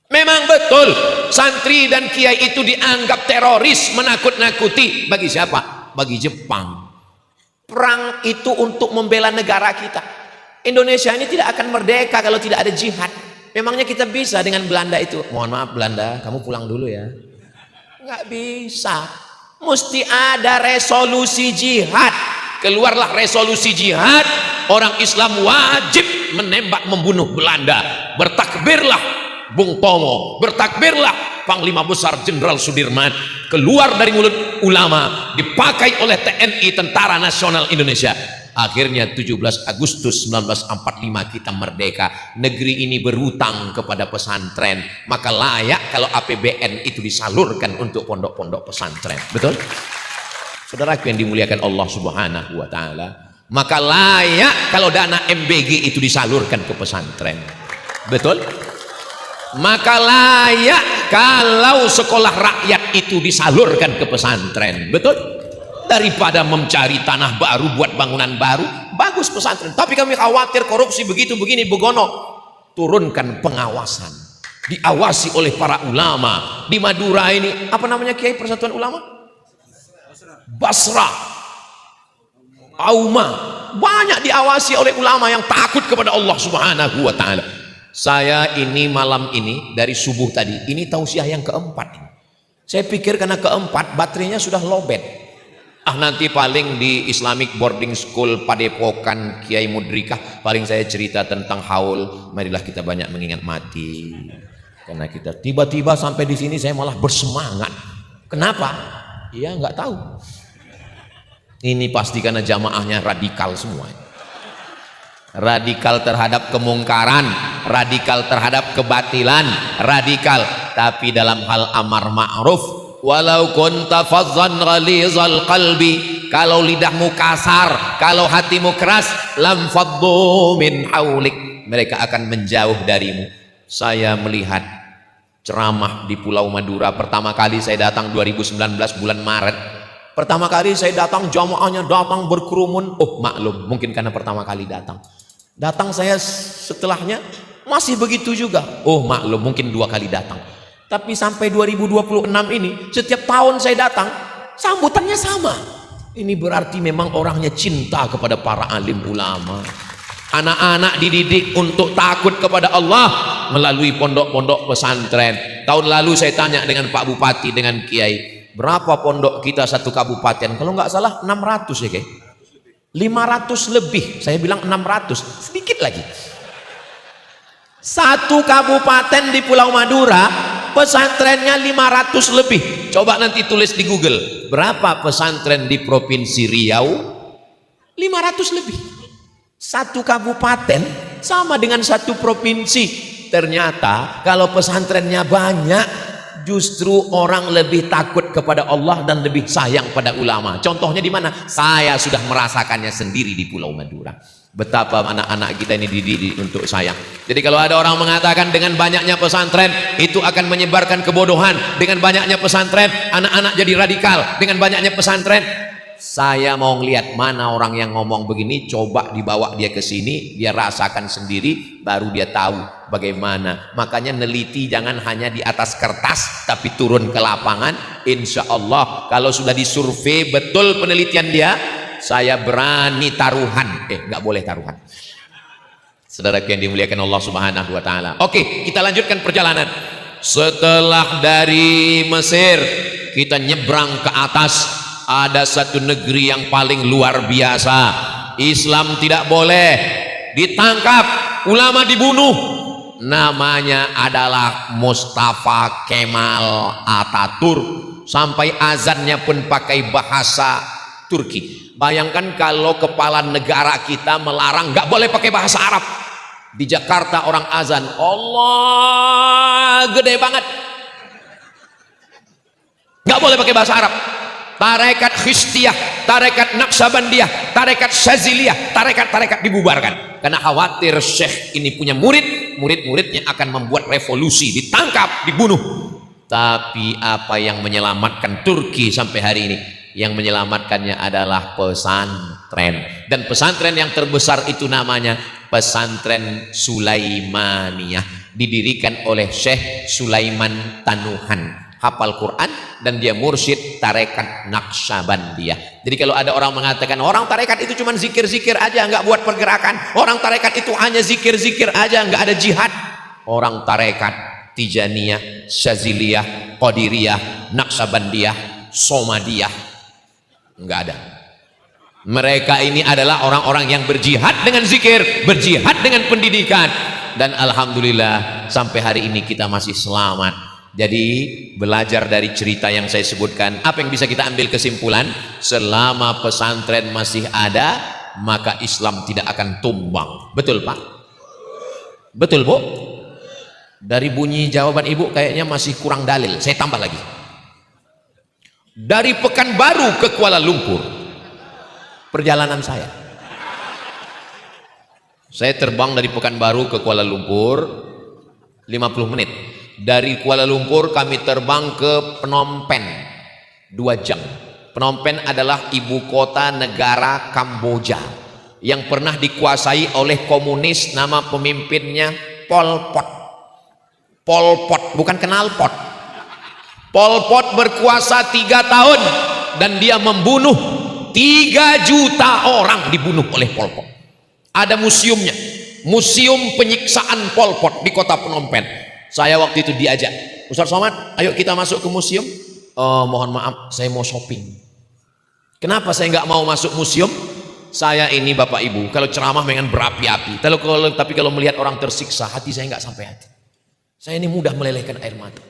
S1: Memang betul, santri dan kiai itu dianggap teroris, menakut-nakuti. Bagi siapa? Bagi Jepang. Perang itu untuk membela negara kita. Indonesia ini tidak akan merdeka kalau tidak ada jihad. Memangnya kita bisa dengan Belanda itu? Mohon maaf Belanda, kamu pulang dulu ya. Nggak bisa. Mesti ada resolusi jihad. Keluarlah resolusi jihad. Orang Islam wajib menembak membunuh Belanda. Bertakbirlah Bung Tomo. Bertakbirlah Panglima Besar Jenderal Sudirman. Keluar dari mulut ulama. Dipakai oleh TNI Tentara Nasional Indonesia. Akhirnya 17 Agustus 1945 kita merdeka. Negeri ini berutang kepada pesantren. Maka layak kalau APBN itu disalurkan untuk pondok-pondok pesantren. Betul? Saudaraku yang dimuliakan Allah Subhanahu wa taala. Maka layak kalau dana MBG itu disalurkan ke pesantren. Betul? Maka layak kalau sekolah rakyat itu disalurkan ke pesantren. Betul? Daripada mencari tanah baru buat bangunan baru, bagus pesantren. Tapi kami khawatir korupsi begitu begini begono. Turunkan pengawasan, diawasi oleh para ulama. Di Madura ini apa namanya Kiai Persatuan Ulama? Basra, Auma, banyak diawasi oleh ulama yang takut kepada Allah Subhanahu wa taala. Saya ini malam ini dari subuh tadi, ini tausiah yang keempat. Saya pikir karena keempat baterainya sudah lowbat. Nanti paling di Islamic Boarding School Padepokan Kiai Mudrikah paling saya cerita tentang haul. Marilah kita banyak mengingat mati. Karena kita tiba-tiba sampai di sini saya malah bersemangat. Kenapa? Ya nggak tahu. Ini pasti karena jamaahnya radikal semua. Radikal terhadap kemungkaran, radikal terhadap kebatilan, radikal. Tapi dalam hal amar ma'ruf, walau kunta fazzan ghalizal qalbi, kalau lidahmu kasar, kalau hatimu keras, lam faddu min haulik, mereka akan menjauh darimu. Saya melihat ceramah di Pulau Madura pertama kali saya datang 2019 bulan Maret. Pertama kali saya datang, jamaahnya datang berkerumun. Oh maklum, mungkin karena pertama kali datang. Datang saya setelahnya masih begitu juga. Oh maklum, mungkin 2 kali datang. Tapi sampai 2026 ini, setiap tahun saya datang, sambutannya sama. Ini berarti memang orangnya cinta kepada para alim ulama. Anak-anak dididik untuk takut kepada Allah melalui pondok-pondok pesantren. Tahun lalu saya tanya dengan Pak Bupati, dengan Kiai, berapa pondok kita satu kabupaten? Kalau nggak salah 600 ya, Kiai. 500 lebih. Saya bilang 600, sedikit lagi. Satu kabupaten di Pulau Madura pesantrennya 500 lebih. Coba nanti tulis di Google, berapa pesantren di Provinsi Riau? 500 lebih. Satu kabupaten sama dengan satu provinsi. Ternyata kalau pesantrennya banyak, justru orang lebih takut kepada Allah dan lebih sayang pada ulama. Contohnya di mana? Saya sudah merasakannya sendiri di Pulau Madura. Betapa anak-anak kita ini dididik untuk sayang. Jadi kalau ada orang mengatakan dengan banyaknya pesantren itu akan menyebarkan kebodohan, dengan banyaknya pesantren anak-anak jadi radikal, dengan banyaknya pesantren, saya mau ngelihat mana orang yang ngomong begini, coba dibawa dia ke sini, dia rasakan sendiri, baru dia tahu bagaimana. Makanya neliti jangan hanya di atas kertas, tapi turun ke lapangan. Insya Allah kalau sudah disurvei betul penelitian dia, saya berani taruhan. Nggak boleh taruhan. Saudara yang dimuliakan Allah Subhanahu wa taala. Oke, kita lanjutkan perjalanan. Setelah dari Mesir, kita nyebrang ke atas. Ada satu negeri yang paling luar biasa. Islam tidak boleh ditangkap, ulama dibunuh. Namanya adalah Mustafa Kemal Atatürk. Sampai azannya pun pakai bahasa Turki. Bayangkan kalau kepala negara kita melarang nggak boleh pakai bahasa Arab. Di Jakarta orang azan, Allah gede banget, nggak boleh pakai bahasa Arab. Tarekat Khistiyah, tarekat Naqsabandiyah, tarekat Syaziliyah, tarekat-tarekat dibubarkan karena khawatir syekh ini punya murid-muridnya akan membuat revolusi, ditangkap, dibunuh. Tapi apa yang menyelamatkan Turki sampai hari ini? Yang menyelamatkannya adalah pesantren, dan pesantren yang terbesar itu namanya Pesantren Sulaimaniyah, didirikan oleh Syekh Sulaiman Tanuhan, hafal Quran, dan dia mursyid tarekat Naqsabandiyah. Jadi kalau ada orang mengatakan orang tarekat itu cuma zikir-zikir aja, nggak buat pergerakan, orang tarekat itu hanya zikir-zikir aja, nggak ada jihad. Orang tarekat Tijaniyah, Syaziliyah, Qadiriyah, Naqsabandiyah, Somadiyah nggak ada. Mereka ini adalah orang-orang yang berjihad dengan zikir, berjihad dengan pendidikan, dan alhamdulillah sampai hari ini kita masih selamat. Jadi belajar dari cerita yang saya sebutkan, apa yang bisa kita ambil kesimpulan? Selama pesantren masih ada, maka Islam tidak akan tumbang. Betul Pak? Betul Bu? Dari bunyi jawaban Ibu kayaknya masih kurang dalil. Saya tambah lagi. Dari Pekanbaru ke Kuala Lumpur, perjalanan saya terbang dari Pekanbaru ke Kuala Lumpur 50 menit. Dari Kuala Lumpur kami terbang ke Phnom Penh 2 jam. Phnom Penh adalah ibu kota negara Kamboja yang pernah dikuasai oleh komunis, nama pemimpinnya Pol Pot. Pol Pot, bukan knalpot. Pol Pot berkuasa 3 tahun. dan dia membunuh 3 juta orang, dibunuh oleh Pol Pot. Ada museumnya, museum penyiksaan Pol Pot di kota Phnom Penh. Saya waktu itu diajak, Ustaz Somad, ayo kita masuk ke museum. Oh, mohon maaf, saya mau shopping. Kenapa saya nggak mau masuk museum? Saya ini Bapak Ibu, kalau ceramah dengan berapi-api, tapi kalau melihat orang tersiksa, hati saya nggak sampai hati. Saya ini mudah melelehkan air mata.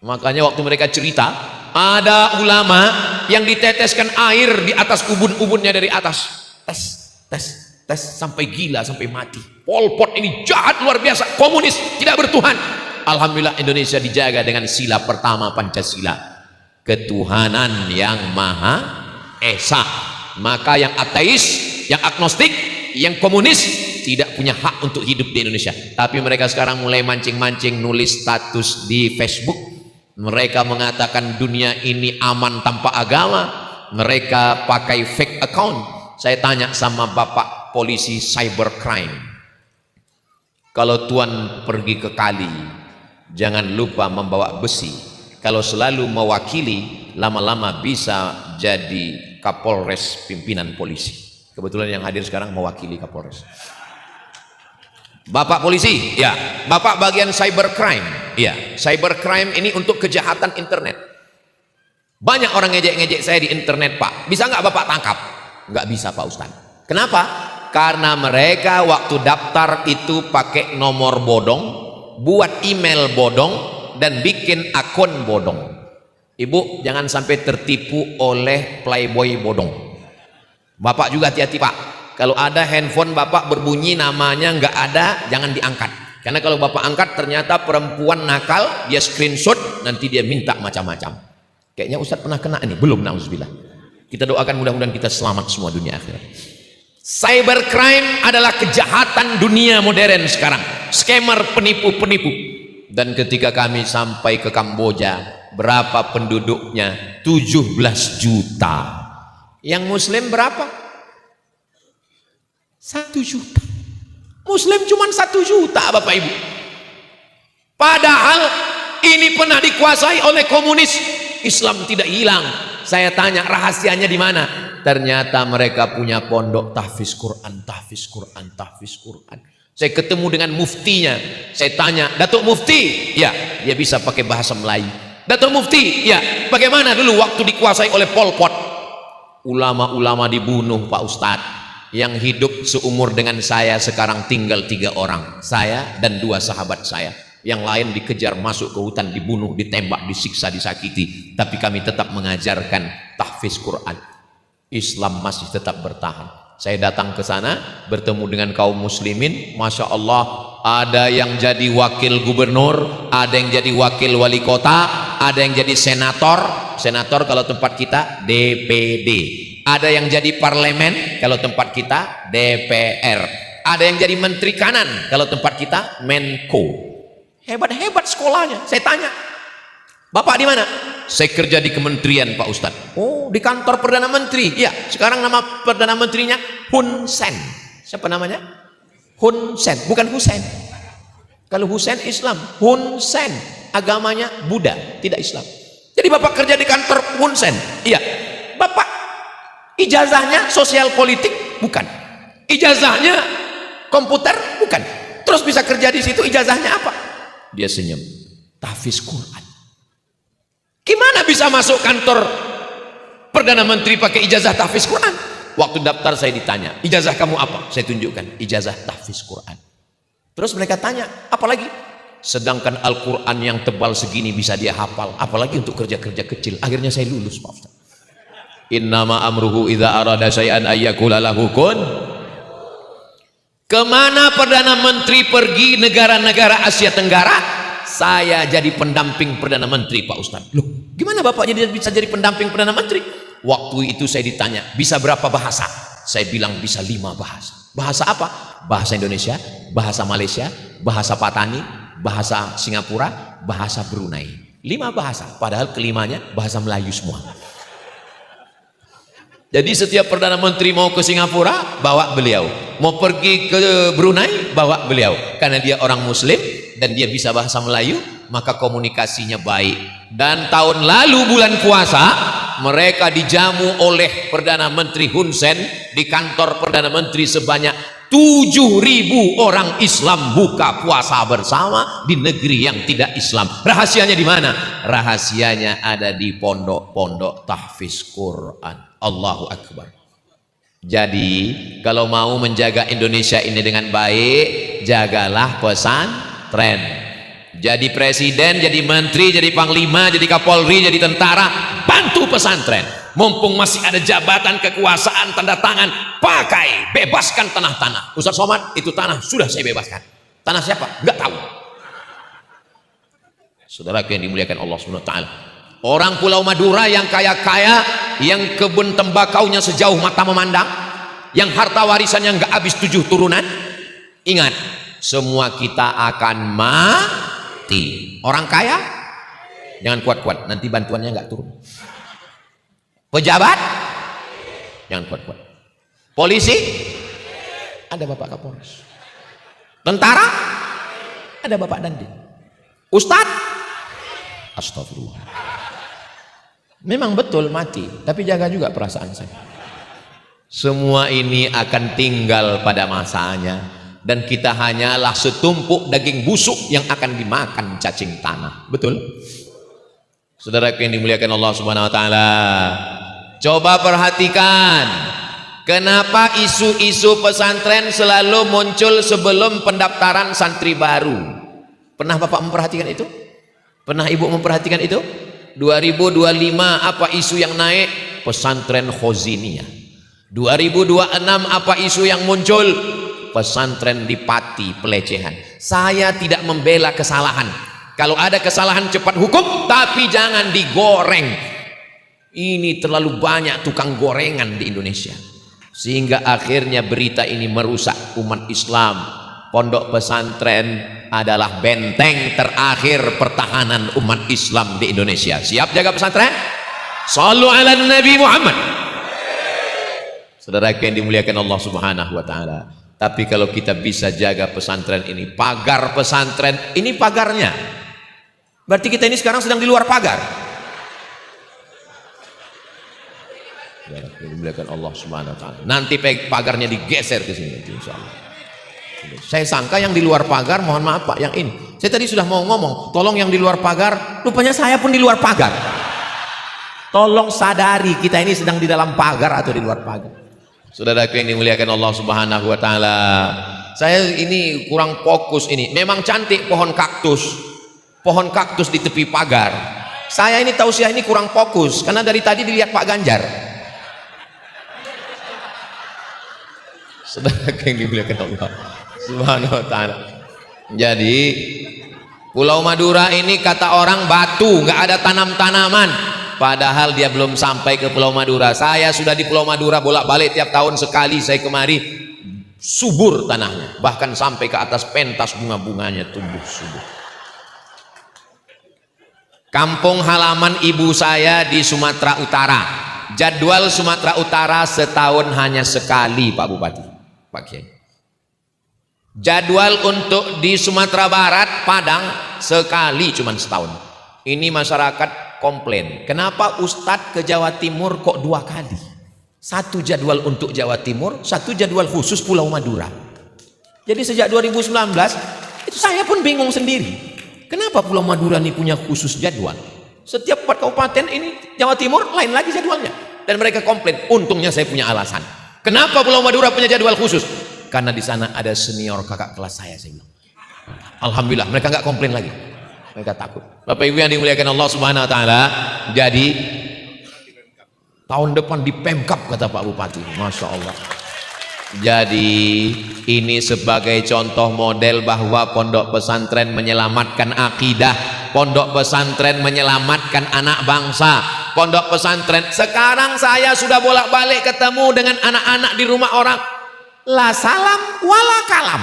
S1: Makanya waktu mereka cerita, ada ulama yang diteteskan air di atas ubun-ubunnya dari atas. Tes sampai gila, sampai mati. Pol Pot ini jahat luar biasa, komunis, tidak bertuhan. Alhamdulillah Indonesia dijaga dengan sila pertama Pancasila, ketuhanan yang Maha Esa. Maka yang ateis, yang agnostik, yang komunis tidak punya hak untuk hidup di Indonesia. Tapi mereka sekarang mulai mancing-mancing nulis status di Facebook. Mereka mengatakan dunia ini aman tanpa agama. Mereka pakai fake account. Saya tanya sama Bapak polisi cybercrime, kalau Tuan pergi ke kali, jangan lupa membawa besi. Kalau selalu mewakili, lama-lama bisa jadi Kapolres pimpinan polisi. Kebetulan yang hadir sekarang mewakili Kapolres. Bapak polisi, ya. Bapak bagian cybercrime, ya. Cybercrime ini untuk kejahatan internet. Banyak orang ngejek-ngejek saya di internet, Pak. Bisa nggak Bapak tangkap? Nggak bisa, Pak Ustaz. Kenapa? Karena mereka waktu daftar itu pakai nomor bodong, buat email bodong, dan bikin akun bodong. Ibu jangan sampai tertipu oleh playboy bodong. Bapak juga hati-hati, Pak. Kalau ada handphone Bapak berbunyi namanya nggak ada, jangan diangkat. Karena kalau Bapak angkat ternyata perempuan nakal, dia screenshot, nanti dia minta macam-macam. Kayaknya Ustadz pernah kena ini, belum, na'udzubillah. Kita doakan mudah-mudahan kita selamat semua dunia akhirat. Cybercrime adalah kejahatan dunia modern sekarang. Scammer, penipu-penipu. Dan ketika kami sampai ke Kamboja, berapa penduduknya? 17 juta. Yang Muslim berapa? 1 juta. Muslim cuma 1 juta, Bapak Ibu. Padahal ini pernah dikuasai oleh komunis. Islam tidak hilang. Saya tanya rahasianya di mana? Ternyata mereka punya pondok tahfiz Quran, tahfiz Quran, tahfiz Quran. Saya ketemu dengan muftinya. Saya tanya, Datuk Mufti? Ya, dia bisa pakai bahasa Melayu. Datuk Mufti? Ya, bagaimana dulu waktu dikuasai oleh Pol Pot? Ulama-ulama dibunuh, Pak Ustadz. Yang hidup seumur dengan saya sekarang tinggal 3 orang. Saya dan 2 sahabat saya. Yang lain dikejar masuk ke hutan, dibunuh, ditembak, disiksa, disakiti. Tapi kami tetap mengajarkan tahfiz Quran. Islam masih tetap bertahan. Saya datang ke sana, bertemu dengan kaum muslimin. Masya Allah, ada yang jadi wakil gubernur, ada yang jadi wakil wali kota, ada yang jadi senator. Senator kalau tempat kita DPD. Ada yang jadi parlemen, kalau tempat kita DPR. Ada yang jadi menteri kanan, kalau tempat kita Menko. Hebat-hebat sekolahnya. Saya tanya, Bapak di mana? Saya kerja di kementerian, Pak Ustadz. Oh, di kantor Perdana Menteri. Ya, sekarang nama Perdana Menterinya Hun Sen. Siapa namanya? Hun Sen, bukan Husain. Kalau Husain Islam, Hun Sen agamanya Buddha, tidak Islam. Jadi Bapak kerja di kantor Hun Sen. Iya. Bapak ijazahnya sosial politik? Bukan. Ijazahnya komputer? Bukan. Terus bisa kerja di situ, ijazahnya apa? Dia senyum. Tahfiz Quran. Gimana bisa masuk kantor Perdana Menteri pakai ijazah tahfiz Quran? Waktu daftar saya ditanya, ijazah kamu apa? Saya tunjukkan, ijazah tahfiz Quran. Terus mereka tanya, apa lagi? Sedangkan Al-Quran yang tebal segini bisa dia hafal, apalagi untuk kerja-kerja kecil. Akhirnya saya lulus, Pak Ustaz. Innama amruhu idza arada syai'an ayyakula lahu kun. Kemana Perdana Menteri pergi negara-negara Asia Tenggara, saya jadi pendamping Perdana Menteri, Pak Ustadz. Loh, gimana Bapak bisa jadi pendamping Perdana Menteri? Waktu itu saya ditanya, bisa berapa bahasa? Saya bilang bisa 5 bahasa. Bahasa apa? Bahasa Indonesia, bahasa Malaysia, bahasa Patani, bahasa Singapura, bahasa Brunei. 5 bahasa, padahal kelimanya bahasa Melayu semua. Jadi setiap Perdana Menteri mau ke Singapura, bawa beliau. Mau pergi ke Brunei, bawa beliau. Karena dia orang Muslim dan dia bisa bahasa Melayu, maka komunikasinya baik. Dan tahun lalu bulan puasa, mereka dijamu oleh Perdana Menteri Hun Sen di kantor Perdana Menteri sebanyak 7.000 orang Islam buka puasa bersama di negeri yang tidak Islam. Rahasianya di mana? Rahasianya ada di pondok-pondok tahfiz Quran. Allahu Akbar. Jadi kalau mau menjaga Indonesia ini dengan baik, jagalah pesantren. Jadi presiden, jadi menteri, jadi panglima, jadi kapolri, jadi tentara, bantu pesantren. Mumpung masih ada jabatan kekuasaan, tanda tangan, pakai, bebaskan tanah-tanah. Ustaz Somad, itu tanah sudah saya bebaskan. Tanah siapa? Enggak tahu. Saudaraku yang dimuliakan Allah SWT, orang Pulau Madura yang kaya-kaya, yang kebun tembakaunya sejauh mata memandang, yang harta warisannya enggak habis 7 turunan, ingat, semua kita akan mati. Orang kaya jangan kuat-kuat, nanti bantuannya nggak turun. Pejabat jangan kuat-kuat. Polisi ada Bapak Kapolres. Tentara ada Bapak Dandim. Ustadz, astagfirullah. Memang betul mati, tapi jaga juga perasaan saya. Semua ini akan tinggal pada masanya. Dan kita hanyalah setumpuk daging busuk yang akan dimakan cacing tanah. Betul? Saudara yang dimuliakan Allah Subhanahu wa taala, coba perhatikan kenapa isu-isu pesantren selalu muncul sebelum pendaftaran santri baru. Pernah Bapak memperhatikan itu? Pernah Ibu memperhatikan itu? 2025 apa isu yang naik? Pesantren Khoziniyah. 2026 apa isu yang muncul? Pesantren di Pati, pelecehan. Saya tidak membela kesalahan. Kalau ada kesalahan cepat hukum, tapi jangan digoreng. Ini terlalu banyak tukang gorengan di Indonesia, sehingga akhirnya berita ini merusak umat Islam. Pondok pesantren adalah benteng terakhir pertahanan umat Islam di Indonesia. Siap jaga pesantren? Shallu ala Nabi Muhammad. Saudara yang dimuliakan Allah Subhanahu wa taala. Tapi kalau kita bisa jaga pesantren ini, pagar pesantren ini pagarnya, berarti kita ini sekarang sedang di luar pagar. Dimuliakan Allah Subhanahu wa taala. Nanti pagarnya digeser ke sini, insyaallah. Saya sangka yang di luar pagar, mohon maaf Pak, yang ini. Saya tadi sudah mau ngomong, tolong yang di luar pagar, rupanya saya pun di luar pagar. Tolong sadari kita ini sedang di dalam pagar atau di luar pagar. Saudaraku yang dimuliakan Allah Subhanahu wa taala, saya ini kurang fokus ini. Memang cantik pohon kaktus di tepi pagar. Saya ini tausiah ini kurang fokus karena dari tadi dilihat Pak Ganjar. Saudaraku yang dimuliakan Allah Subhanahu wa taala. Jadi Pulau Madura ini kata orang batu, nggak ada tanam-tanaman. Padahal dia belum sampai ke Pulau Madura. Saya sudah di Pulau Madura bolak-balik tiap tahun sekali saya kemari, subur tanahnya, bahkan sampai ke atas pentas bunga-bunganya tumbuh subur. Kampung halaman ibu saya di Sumatera Utara. Jadwal Sumatera Utara setahun hanya sekali Pak Bupati, Pak Kiai. Jadwal untuk di Sumatera Barat, Padang sekali cuman setahun. Ini masyarakat komplain, kenapa Ustadz ke Jawa Timur kok 2 kali? Satu jadwal untuk Jawa Timur, satu jadwal khusus Pulau Madura. Jadi sejak 2019 itu saya pun bingung sendiri, kenapa Pulau Madura ini punya khusus jadwal? Setiap 4 kabupaten ini Jawa Timur lain lagi jadwalnya. Dan mereka komplain. Untungnya saya punya alasan, kenapa Pulau Madura punya jadwal khusus? Karena di sana ada senior kakak kelas saya bilang. Alhamdulillah mereka nggak komplain lagi. Mereka takut. Bapak Ibu yang dimuliakan Allah Subhanahu wa taala, jadi tahun depan di Pemkap kata Pak Bupati. Masya Allah. Jadi ini sebagai contoh model bahwa pondok pesantren menyelamatkan akidah, pondok pesantren menyelamatkan anak bangsa, pondok pesantren. Sekarang saya sudah bolak-balik ketemu dengan anak-anak di rumah orang, la salam wala kalam.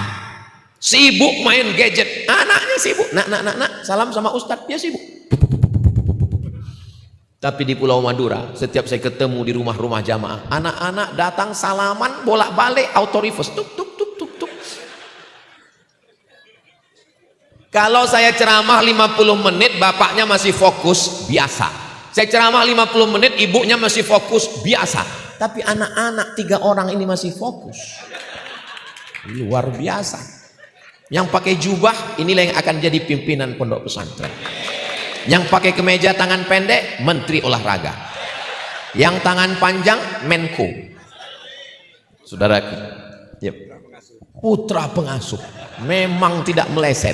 S1: Sibuk main gadget, anaknya sibuk, nak, salam sama ustadz, dia sibuk. Tapi di Pulau Madura, setiap saya ketemu di rumah-rumah jamaah, anak-anak datang salaman, bolak-balik, auto reverse, tuk. Kalau saya ceramah 50 menit, bapaknya masih fokus, biasa. Saya ceramah 50 menit, ibunya masih fokus biasa. Tapi anak-anak 3 orang ini masih fokus. Luar biasa. Yang pakai jubah, inilah yang akan jadi pimpinan pondok pesantren. Yang pakai kemeja tangan pendek, menteri olahraga. Yang tangan panjang, Menko. Saudaraku, yep. Putra pengasuh. Memang tidak meleset.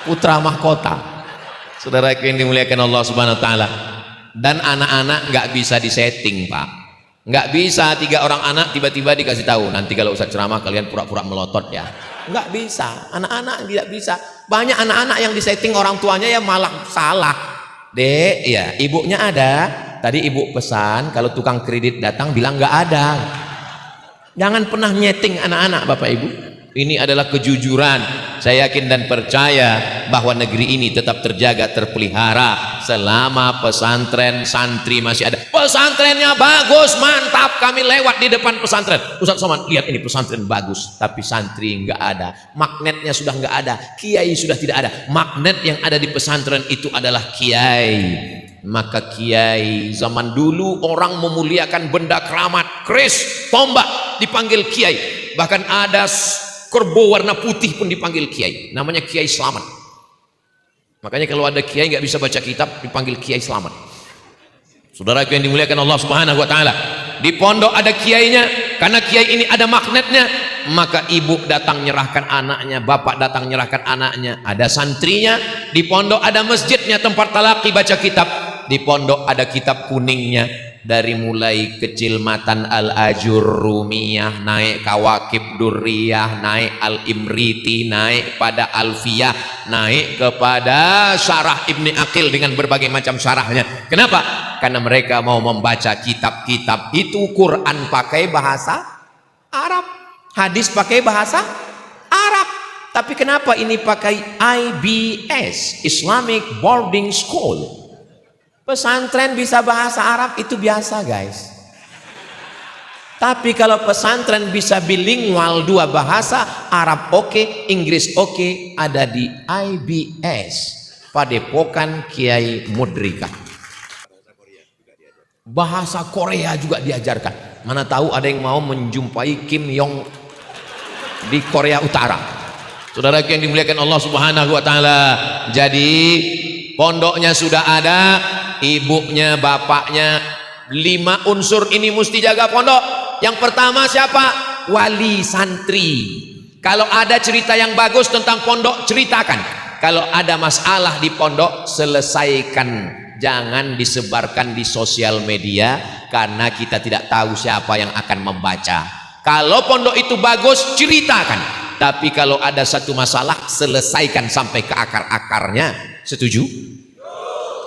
S1: Putra mahkota. Saudaraku yang dimuliakan Allah Subhanahu wa taala. Dan anak-anak nggak bisa disetting, Pak. Nggak bisa 3 orang anak tiba-tiba dikasih tahu, nanti kalau Ustaz ceramah kalian pura-pura melotot ya. Nggak bisa, anak-anak tidak bisa. Banyak anak-anak yang disetting orang tuanya ya malah salah. Dek, ya ibunya ada. Tadi ibu pesan kalau tukang kredit datang bilang nggak ada. Jangan pernah nyeting anak-anak Bapak Ibu. Ini adalah kejujuran. Saya yakin dan percaya bahwa negeri ini tetap terjaga, terpelihara selama pesantren santri masih ada. Pesantrennya bagus, mantap. Kami lewat di depan pesantren. Ustaz Somad, lihat ini pesantren bagus, tapi santri nggak ada. Magnetnya sudah nggak ada. Kiai sudah tidak ada. Magnet yang ada di pesantren itu adalah kiai. Maka kiai zaman dulu orang memuliakan benda keramat, keris, tombak dipanggil kiai. Bahkan ada kerbau warna putih pun dipanggil kiai, namanya Kiai Slamet. Makanya kalau ada kiai nggak bisa baca kitab dipanggil Kiai Slamet. Saudaraku yang dimuliakan Allah Subhanahu wa taala, di pondok ada kiainya, karena kiai ini ada magnetnya, maka ibu datang nyerahkan anaknya, bapak datang nyerahkan anaknya. Ada santrinya, di pondok ada masjidnya, tempat talaqi baca kitab. Di pondok ada kitab kuningnya, dari mulai kecil matan al-ajur rumiyah, naik kawakib durriyah, naik al-imriti, naik pada alfiyah, naik kepada syarah Ibni Aqil dengan berbagai macam syarahnya. Kenapa? Karena mereka mau membaca kitab-kitab itu. Quran pakai bahasa Arab, hadis pakai bahasa Arab. Tapi kenapa ini pakai IBS, Islamic Boarding School? Pesantren bisa bahasa Arab itu biasa guys. Tapi kalau pesantren bisa bilingual 2 bahasa, Arab oke, Inggris oke, ada di IBS, Padepokan Kiai Mudrika. Bahasa Korea juga diajarkan. Mana tahu ada yang mau menjumpai Kim Jong di Korea Utara. Saudara yang dimuliakan Allah Subhanahu wa taala. Jadi pondoknya sudah ada, ibunya, bapaknya, 5 unsur ini mesti jaga pondok. Yang pertama siapa? Wali santri. Kalau ada cerita yang bagus tentang pondok, ceritakan. Kalau ada masalah di pondok, selesaikan. Jangan disebarkan di sosial media, karena kita tidak tahu siapa yang akan membaca. Kalau pondok itu bagus, ceritakan. Tapi kalau ada satu masalah, selesaikan sampai ke akar-akarnya. Setuju?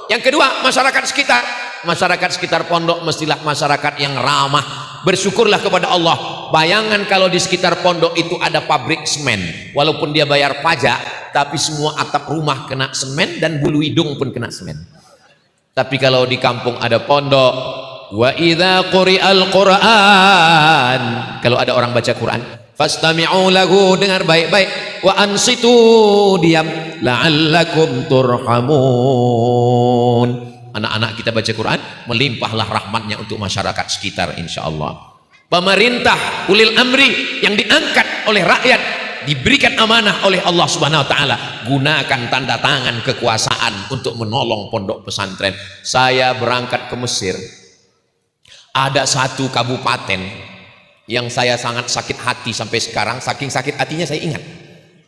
S1: Yang kedua, masyarakat sekitar. Masyarakat sekitar pondok mestilah masyarakat yang ramah. Bersyukurlah kepada Allah. Bayangan kalau di sekitar pondok itu ada pabrik semen. Walaupun dia bayar pajak, tapi semua atap rumah kena semen dan bulu hidung pun kena semen. Tapi kalau di kampung ada pondok, wa idza quri'al Qur'an, kalau ada orang baca Quran, fastami'u lahu, dengar baik-baik, wa ansitu, diam, la'allakum turhamun. Anak-anak kita baca Quran, melimpahlah rahmatnya untuk masyarakat sekitar insyaallah. Pemerintah ulil amri yang diangkat oleh rakyat, diberikan amanah oleh Allah Subhanahu wa taala, gunakan tanda tangan kekuasaan untuk menolong pondok pesantren. Saya berangkat ke Mesir, ada satu kabupaten yang saya sangat sakit hati sampai sekarang. Saking sakit hatinya saya ingat,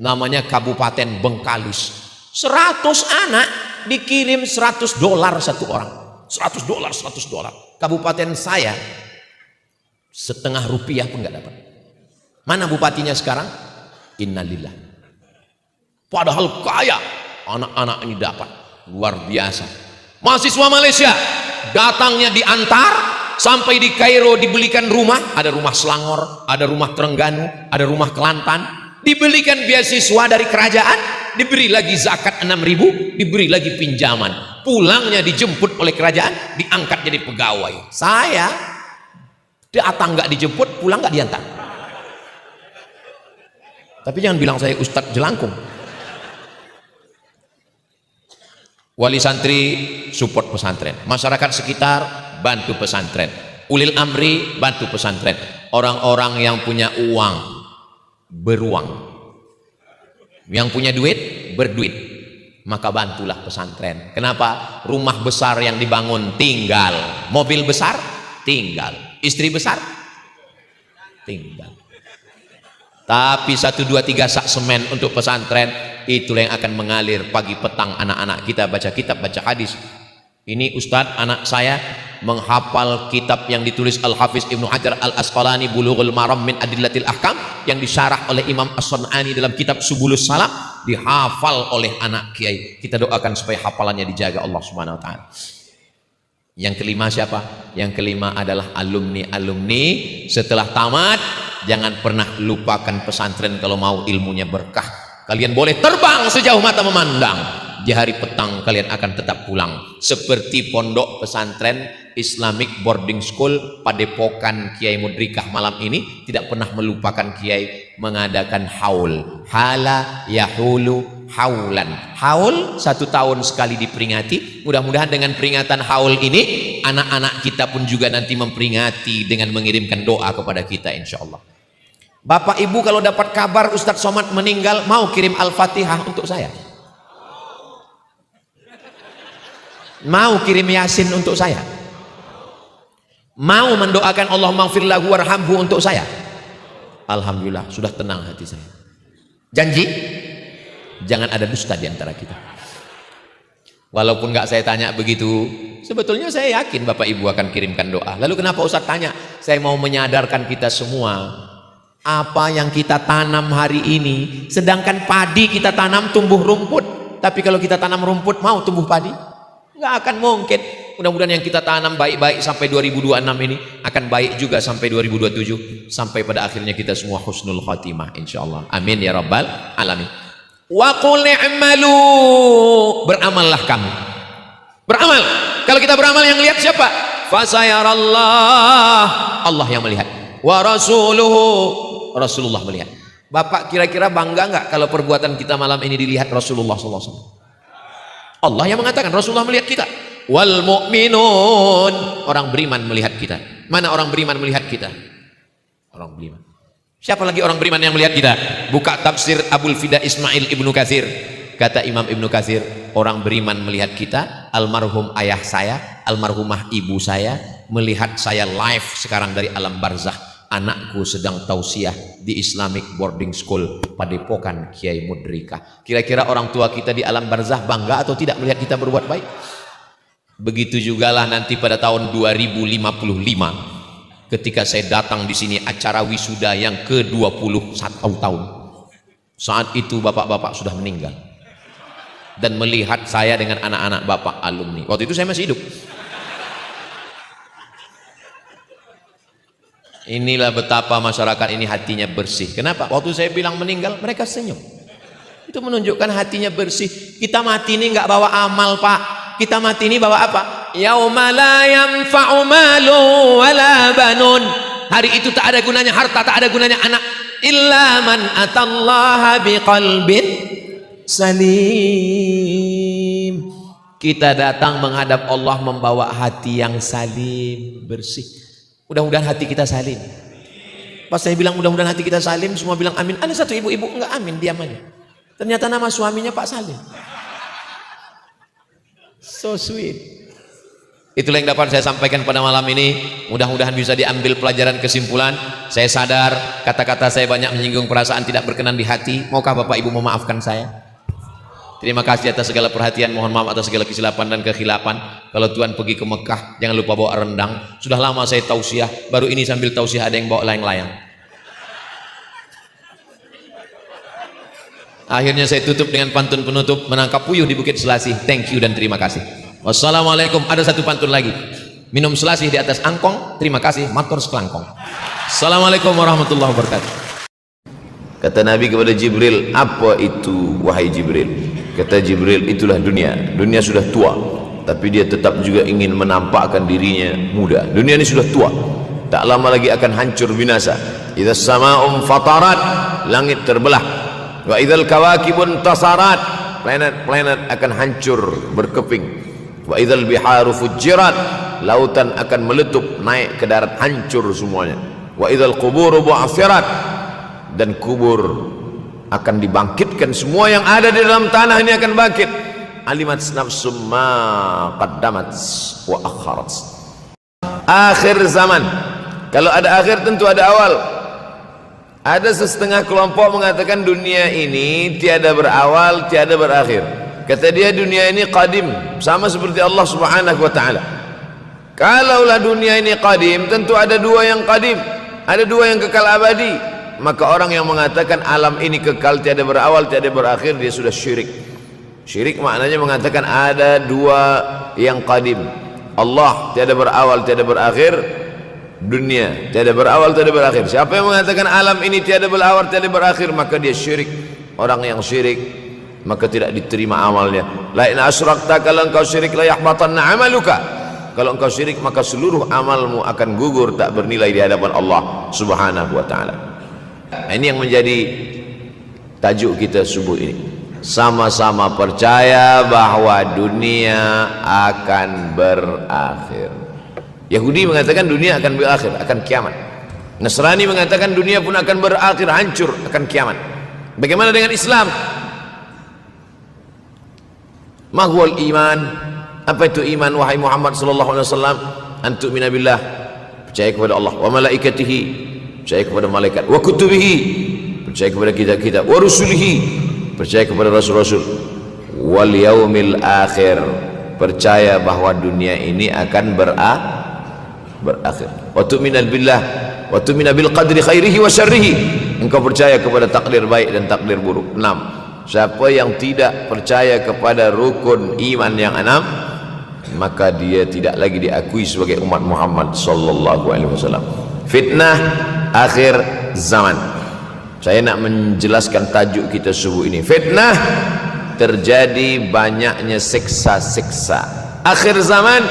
S1: namanya Kabupaten Bengkalis. 100 anak dikirim $100 satu orang. $100. Kabupaten saya setengah rupiah pun nggak dapat. Mana bupatinya sekarang? Innalillah. Padahal kaya, anak-anak ini dapat. Luar biasa. Mahasiswa Malaysia datangnya diantar sampai di Kairo, dibelikan rumah. Ada rumah Selangor, ada rumah Terengganu, ada rumah Kelantan. Dibelikan beasiswa dari kerajaan, diberi lagi zakat 6.000, diberi lagi pinjaman. Pulangnya dijemput oleh kerajaan, diangkat jadi pegawai. Saya datang nggak dijemput, pulang nggak diantar. Tapi jangan bilang saya Ustadz Jelangkung. Wali santri support pesantren, masyarakat sekitar bantu pesantren, ulil amri bantu pesantren, orang-orang yang punya uang beruang, yang punya duit berduit, maka bantulah pesantren. Kenapa? Rumah besar yang dibangun tinggal, mobil besar tinggal, istri besar tinggal. Tapi 1, 2, 3 sak semen untuk pesantren, itulah yang akan mengalir pagi petang anak-anak kita baca kitab, baca hadis. Ini Ustadz, anak saya menghafal kitab yang ditulis Al-Hafiz Ibnu Hajar Al-Asqalani, Bulughul Maram min Adillatil Ahkam, yang disyarah oleh Imam As-Sun'ani dalam kitab Subulus Salam, dihafal oleh anak kiai. Kita doakan supaya hafalannya dijaga Allah Subhanahu wa taala. Yang kelima siapa? Yang kelima adalah alumni setelah tamat. Jangan pernah lupakan pesantren kalau mau ilmunya berkah. Kalian boleh terbang sejauh mata memandang, di hari petang kalian akan tetap pulang. Seperti pondok pesantren Islamic Boarding School Padepokan Kiai Mudrikah malam ini tidak pernah melupakan Kiai mengadakan haul. Hala yahulu haulan. Haul 1 tahun sekali diperingati. Mudah-mudahan dengan peringatan haul ini anak-anak kita pun juga nanti memperingati dengan mengirimkan doa kepada kita insyaallah. Bapak Ibu kalau dapat kabar Ustadz Somad meninggal, mau kirim Al-Fatihah untuk saya? Mau kirim Yasin untuk saya? Mau mendoakan Allah maghfir lahu warhamhu untuk saya? Alhamdulillah, sudah tenang hati saya. Janji? Jangan ada dusta di antara kita. Walaupun nggak saya tanya begitu, sebetulnya saya yakin Bapak Ibu akan kirimkan doa. Lalu kenapa Ustadz tanya? Saya mau menyadarkan kita semua, apa yang kita tanam hari ini, sedangkan padi kita tanam tumbuh rumput. Tapi kalau kita tanam rumput, mau tumbuh padi? Nggak akan mungkin. Mudah-mudahan yang kita tanam baik-baik sampai 2026 ini akan baik juga sampai 2027, sampai pada akhirnya kita semua husnul khatimah insyaallah. Amin ya rabbal alamin. Wa qul i'malu, beramallah kamu. Beramal. Kalau kita beramal, yang lihat siapa? Fasayarallah, Allah yang melihat. Wa rasuluhu, Rasulullah melihat. Bapak kira-kira bangga nggak kalau perbuatan kita malam ini dilihat Rasulullah SAW? Allah yang mengatakan, Rasulullah melihat kita. Wal mu'minun, orang beriman melihat kita. Mana orang beriman melihat kita? Orang beriman. Siapa lagi orang beriman yang melihat kita? Buka tafsir Abul Fida Ismail Ibnu Katsir. Kata Imam Ibnu Katsir, orang beriman melihat kita. Almarhum ayah saya, almarhumah ibu saya melihat saya live sekarang dari alam barzakh. Anakku sedang tausiah di Islamic Boarding School Padepokan Kiai Mudrikah. Kira-kira orang tua kita di alam barzakh bangga atau tidak melihat kita berbuat baik? Begitu jugalah nanti pada tahun 2055 ketika saya datang di sini acara wisuda yang ke-21 tahun. Saat itu bapak-bapak sudah meninggal dan melihat saya dengan anak-anak bapak alumni. Waktu itu saya masih hidup. Inilah betapa masyarakat ini hatinya bersih. Kenapa? Waktu saya bilang meninggal, mereka senyum. Itu menunjukkan hatinya bersih. Kita mati ini nggak bawa amal, Pak. Kita mati ini bawa apa? Yauma la yanfa'u malu wala banun. Hari itu tak ada gunanya harta, tak ada gunanya anak. Illa man atallaha biqalbin salim. Kita datang menghadap Allah membawa hati yang salim, bersih. Mudah-mudahan hati kita salim. Pas saya bilang mudah-mudahan hati kita salim, semua bilang amin. Ada satu ibu-ibu enggak amin, diam aja. Ternyata nama suaminya Pak Salim. So sweet. Itulah yang dapat saya sampaikan pada malam ini. Mudah-mudahan bisa diambil pelajaran kesimpulan. Saya sadar kata-kata saya banyak menyinggung perasaan tidak berkenan di hati. Maukah Bapak Ibu memaafkan saya? Terima kasih atas segala perhatian. Mohon maaf atas segala kesilapan dan kekhilapan. Kalau Tuhan pergi ke Mekah, jangan lupa bawa rendang. Sudah lama saya tausiah, baru ini sambil tausiah ada yang bawa layang-layang. Akhirnya saya tutup dengan pantun penutup, menangkap puyuh di Bukit Selasih. Thank you dan terima kasih. Wassalamualaikum. Ada satu pantun lagi. Minum selasih di atas angkong, terima kasih, matur sekelangkong. Assalamualaikum warahmatullahi wabarakatuh. Kata Nabi kepada Jibril, apa itu wahai Jibril? Kata Jibril, itulah dunia. Dunia sudah tua, tapi dia tetap juga ingin menampakkan dirinya muda. Dunia ini sudah tua, tak lama lagi akan hancur binasa. Idza sama'um fatarat, langit terbelah. Wa idzal kawakibun tasarat,
S2: planet-planet akan hancur berkeping. Wa idzal biharu fujirat, lautan akan meletup naik ke darat, hancur semuanya. Wa idzal quburu bu'athirat, dan kubur akan dibangkitkan, semua yang ada di dalam tanah ini akan bangkit. Alimat nafsum ma qaddamat wa akharat. Akhir zaman, kalau ada akhir tentu ada awal. Ada setengah kelompok mengatakan dunia ini tiada berawal, tiada berakhir. Kata dia dunia ini qadim, sama seperti Allah Subhanahu wa ta'ala. Kalaulah dunia ini qadim, tentu ada dua yang qadim, ada dua yang kekal abadi. Maka orang yang mengatakan alam ini kekal, tiada berawal, tiada berakhir, dia sudah syirik. Syirik maknanya mengatakan ada dua yang qadim. Allah tiada berawal, tiada berakhir, dunia tiada berawal, tiada berakhir. Siapa yang mengatakan alam ini tiada berawal, tiada berakhir, maka dia syirik. Orang yang syirik maka tidak diterima amalnya. La in asyrakta, kalau engkau syirik la yahbatanna amaluka. Kalau engkau syirik maka seluruh amalmu akan gugur, tak bernilai di hadapan Allah Subhanahu wa ta'ala. Ini yang menjadi tajuk kita subuh ini. Sama-sama percaya bahwa dunia akan berakhir. Yahudi mengatakan dunia akan berakhir, akan kiamat. Nasrani mengatakan dunia pun akan berakhir, hancur, akan kiamat. Bagaimana dengan Islam? Ma huwal iman? Apa itu iman wahai Muhammad sallallahu alaihi wasallam? Antu'mina billah, percaya kepada Allah, wa malaikatihi, percaya kepada malaikat, wa kutubihi, percaya kepada kitab-kitab, wa rusulihi, percaya kepada rasul-rasul, wal yaumil akhir, percaya bahwa dunia ini akan berakhir. Wa tu'mina billah wa tu'mina bil qadri khairihi wa syarrihi, engkau percaya kepada takdir baik dan takdir buruk. 6. Siapa yang tidak percaya kepada rukun iman yang 6, maka dia tidak lagi diakui sebagai umat Muhammad sallallahu alaihi wasallam. Fitnah akhir zaman. Saya nak menjelaskan tajuk kita subuh ini. Fitnah, terjadi banyaknya siksa-siksa. Akhir zaman,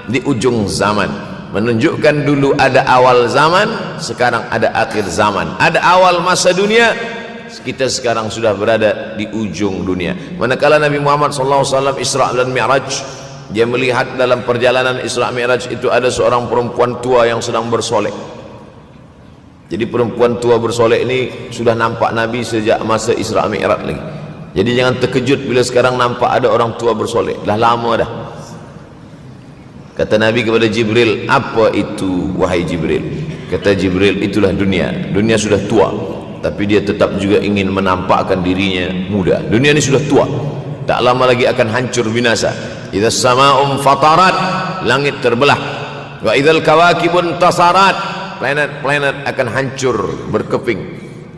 S2: di ujung zaman. Menunjukkan dulu ada awal zaman, sekarang ada akhir zaman. Ada awal masa dunia, kita sekarang sudah berada di ujung dunia. Manakala Nabi Muhammad SAW Isra dan Mi'raj, dia melihat dalam perjalanan Isra Mi'raj itu ada seorang perempuan tua yang sedang bersolek. Jadi perempuan tua bersolek ini sudah nampak Nabi sejak masa Isra Mi'raj lagi. Jadi jangan terkejut bila sekarang nampak ada orang tua bersolek. Dah lama dah. Kata Nabi kepada Jibril, apa itu wahai Jibril? Kata Jibril, itulah dunia. Dunia sudah tua, tapi dia tetap juga ingin menampakkan dirinya muda. Dunia ini sudah tua, tak lama lagi akan hancur binasa. Idza sama'um fatarat, langit terbelah. Wa idzal kawakibun tasarat, planet-planet akan hancur berkeping.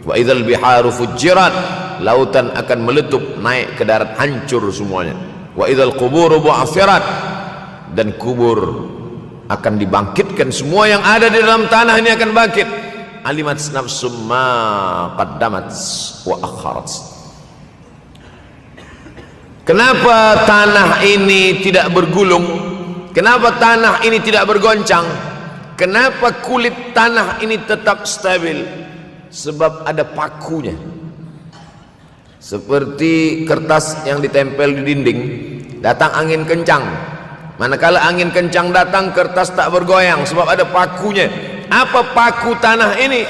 S2: Wa idzal biharu fujirat, lautan akan meletup naik ke darat, hancur semuanya. Wa idzal quburu bu'athirat, dan kubur akan dibangkitkan, semua yang ada di dalam tanah ini akan bangkit. Alimat nafsum ma qaddamat wa akharat. Kenapa tanah ini tidak bergulung? Kenapa tanah ini tidak bergoncang? Kenapa kulit tanah ini tetap stabil? Sebab ada pakunya. Seperti kertas yang ditempel di dinding, datang angin kencang, manakala angin kencang datang, kertas tak bergoyang sebab ada pakunya. Apa paku tanah ini?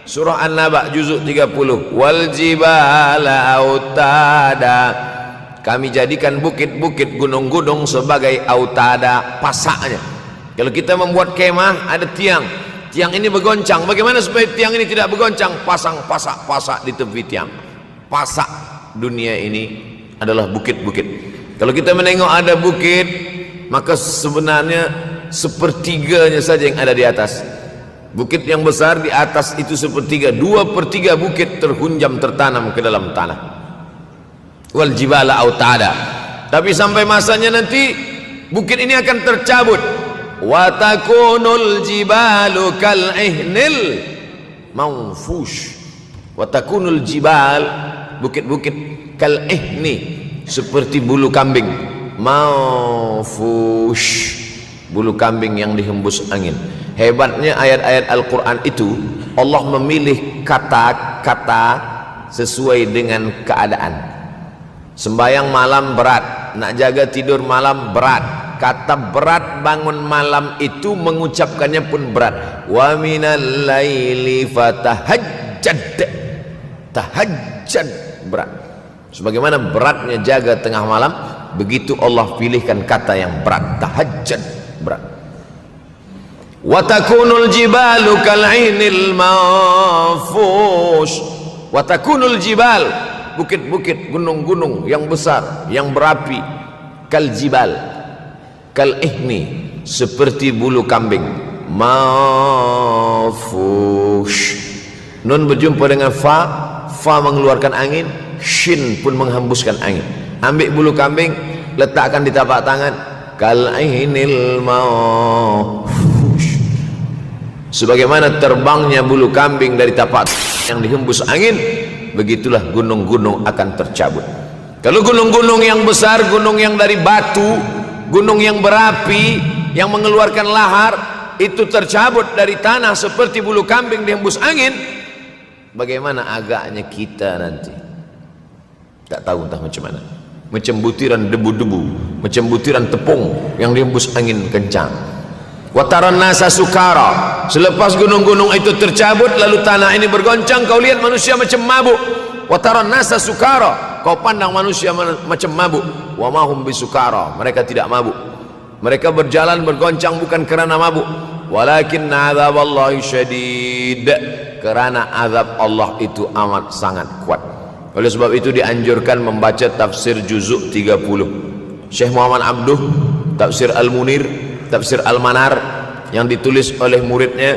S2: Surah An-Naba juzuk 30. Wal jibala autada, kami jadikan bukit-bukit, gunung-gunung sebagai autada, pasaknya. Kalau kita membuat kemah, ada tiang, tiang ini bergoncang. Bagaimana supaya tiang ini tidak bergoncang? Pasang pasak-pasak di tepi tiang. Pasak dunia ini adalah bukit-bukit. Kalau kita menengok ada bukit, maka sebenarnya sepertiganya saja yang ada di atas. Bukit yang besar di atas itu sepertiga, 2/3 bukit terhunjam, tertanam ke dalam tanah. Wal jibala autada, tapi sampai masanya nanti bukit ini akan tercabut. Wa takunul jibalu kal ihnil manfush. Wa takunul jibal, bukit-bukit, kal ihni, seperti bulu kambing, manfush, bulu kambing yang dihembus angin. Hebatnya ayat-ayat Al-Quran itu, Allah memilih kata-kata sesuai dengan keadaan. Sembayang malam berat, nak jaga tidur malam berat. Kata berat bangun malam itu mengucapkannya pun berat. Wa minal laili fatahajjad, tahajjud berat. Sebagaimana beratnya jaga tengah malam, begitu Allah pilihkan kata yang berat, tahajjud berat. Wa takunul jibalu kal'inil manfush. Wa takunul jibal, bukit-bukit, gunung-gunung yang besar, yang berapi, kal jibal, kal ihni, seperti bulu kambing, manfush. Nun berjumpa dengan fa, fa mengeluarkan angin, shin pun menghembuskan angin. Ambil bulu kambing, letakkan di tapak tangan, kal ihnil manfush. Sebagaimana terbangnya bulu kambing dari tapak yang dihembus angin, begitulah gunung-gunung akan tercabut. Kalau gunung-gunung yang besar, gunung yang dari batu, gunung yang berapi, yang mengeluarkan lahar, itu tercabut dari tanah seperti bulu kambing dihembus angin, bagaimana agaknya kita nanti? Tak tahu entah macam mana. Macam butiran debu-debu, macam butiran tepung yang dihembus angin kencang. Wataran nasa sukara, selepas gunung-gunung itu tercabut lalu tanah ini bergoncang, kau lihat manusia macam mabuk. Wataran nasa sukara, kau pandang manusia macam mabuk. Wa mahum bisukara, mereka tidak mabuk. Mereka berjalan bergoncang bukan kerana mabuk, walakin azaballahi syadid, kerana azab Allah itu amat sangat kuat. Oleh sebab itu dianjurkan membaca tafsir juzuk 30. Syekh Muhammad Abduh, tafsir Al-Munir, tafsir Al-Manar yang ditulis oleh muridnya.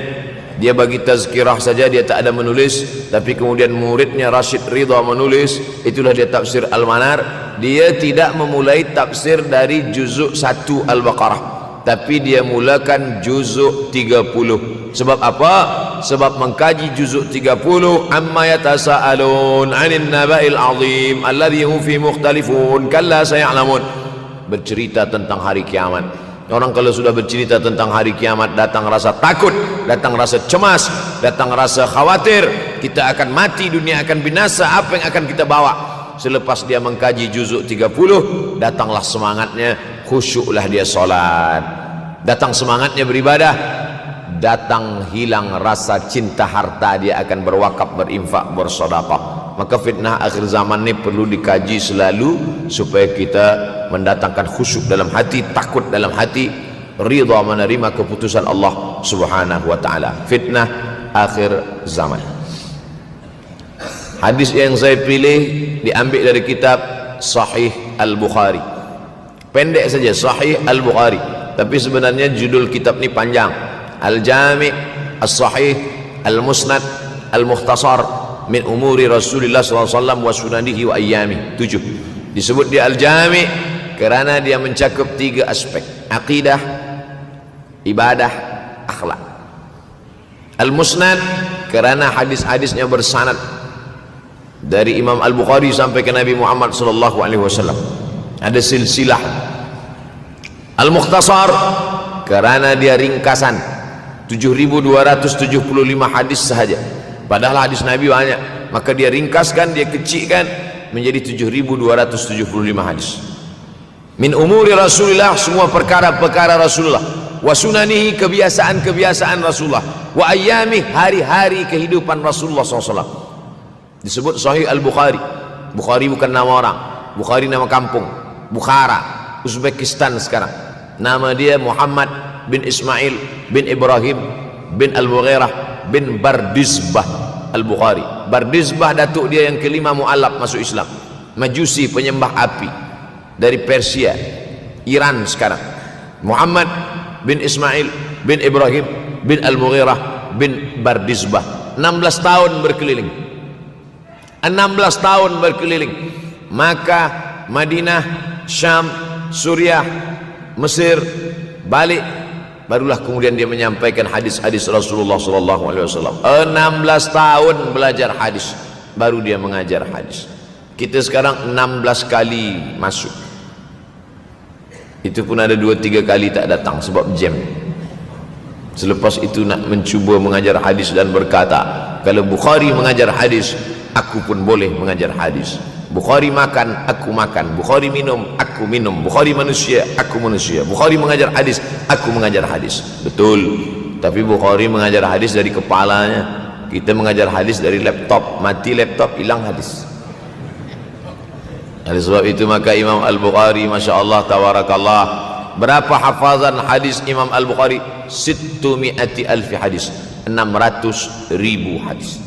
S2: Dia bagi tazkirah saja, dia tak ada menulis, tapi kemudian muridnya Rashid Ridha menulis. Itulah dia tafsir Al-Manar. Dia tidak memulai tafsir dari juzuk 1 Al-Baqarah, tapi dia mulakan juzuk 30. Sebab apa? Sebab mengkaji juzuk 30, amma yatasaalun 'anil naba'il 'azim alladhi hum fi mukhtalifun kalla saya'lamun, bercerita tentang hari kiamat. Orang kalau sudah bercerita tentang hari kiamat, datang rasa takut, datang rasa cemas, datang rasa khawatir, kita akan mati, dunia akan binasa, apa yang akan kita bawa? Selepas dia mengkaji juzuk 30, datanglah semangatnya, khusyuklah dia solat, datang semangatnya beribadah, datang hilang rasa cinta harta, dia akan berwakaf, berinfak, bersedekah. Maka fitnah akhir zaman ini perlu dikaji selalu supaya kita mendatangkan khusyuk dalam hati, takut dalam hati, ridha menerima keputusan Allah Subhanahu wa taala. Fitnah akhir zaman. Hadis yang saya pilih diambil dari kitab Sahih Al-Bukhari. Pendek saja, Sahih Al-Bukhari, tapi sebenarnya judul kitab ini panjang. Al-Jami' As-Sahih Al-Musnad Al-Mukhtasar min umuri Rasulullah SAW wa sunanihi wa ayyami. 7. Disebut dia Al-Jami' kerana dia mencakup 3 aspek: akidah, ibadah, akhlak. Al-Musnad kerana hadis-hadisnya bersanad dari Imam Al-Bukhari sampai ke Nabi Muhammad SAW, ada silsilah. Al-Mukhtasar kerana dia ringkasan, 7.275 hadis sahaja, padahal hadis Nabi banyak, maka dia ringkaskan, dia kecilkan menjadi 7.275 hadis. Min umuri Rasulullah, semua perkara-perkara Rasulullah, wa sunanihi, kebiasaan-kebiasaan Rasulullah, wa ayyami, hari-hari kehidupan Rasulullah SAW. Disebut Sahih Al-Bukhari. Bukhari bukan nama orang, Bukhari nama kampung, Bukhara, Uzbekistan sekarang. Nama dia Muhammad bin Ismail bin Ibrahim bin Al-Mughirah bin Bardizbah Al-Bukhari. Bardizbah datuk dia yang kelima mu'alaf masuk Islam, Majusi, penyembah api, dari Persia, Iran sekarang. Muhammad bin Ismail bin Ibrahim bin Al-Mughirah bin Bardizbah. 16 tahun berkeliling, 16 tahun berkeliling Makkah, Madinah, Syam, Suriah, Mesir, balik, barulah kemudian dia menyampaikan hadis-hadis Rasulullah SAW. 16 tahun belajar hadis, baru dia mengajar hadis. Kita sekarang 16 kali masuk, itu pun ada 2-3 kali tak datang sebab jam. Selepas itu nak mencuba mengajar hadis dan berkata, kalau Bukhari mengajar hadis, aku pun boleh mengajar hadis. Bukhari makan, aku makan. Bukhari minum, aku minum. Bukhari manusia, aku manusia. Bukhari mengajar hadis, aku mengajar hadis. Betul. Tapi Bukhari mengajar hadis dari kepalanya. Kita mengajar hadis dari laptop. Mati laptop, hilang hadis. Oleh sebab itu maka Imam Al-Bukhari, Masya Allah, Tabarakallah, berapa hafazan hadis Imam Al-Bukhari? 600,000 hadis, 600,000 hadis.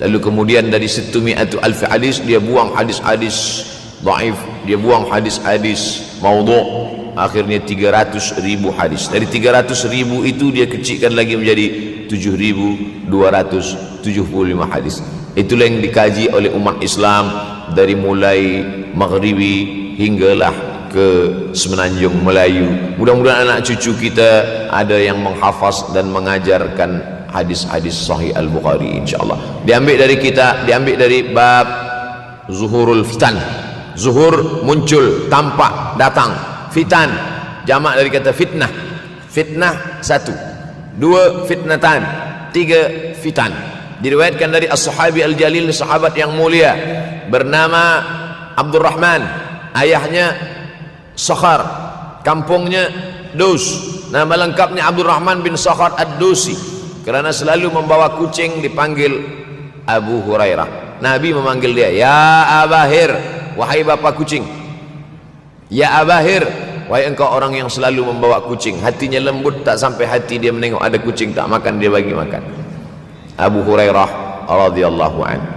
S2: Lalu kemudian dari 600,000 hadis dia buang hadis-hadis dhaif, dia buang hadis-hadis maudhu', akhirnya 300,000 hadis. Dari 300,000 itu dia kecilkan lagi menjadi 7.275 hadis. Itulah yang dikaji oleh umat Islam dari mulai Maghribi hinggalah ke semenanjung Melayu. Mudah-mudahan anak cucu kita ada yang menghafaz dan mengajarkan hadis-hadis Sahih Al-Bukhari, insyaallah. Diambil dari kita, diambil dari bab zuhurul fitan. Zuhur muncul, tampak, datang. Fitan jamak dari kata fitnah. Fitnah satu, dua fitnatan, tiga fitan. Diriwayatkan dari as-sahabi al-jalil, sahabat yang mulia bernama Abdurrahman, ayahnya Sakhar, kampungnya Dus. Nama lengkapnya Abdurrahman bin Sakhar ad-Dusi. Kerana selalu membawa kucing dipanggil Abu Hurairah. Nabi memanggil dia, ya Abahir, wahai bapa kucing. Ya Abahir, wahai engkau orang yang selalu membawa kucing. Hatinya lembut, tak sampai hati dia menengok ada kucing tak makan, dia bagi makan. Abu Hurairah radhiyallahu anhu.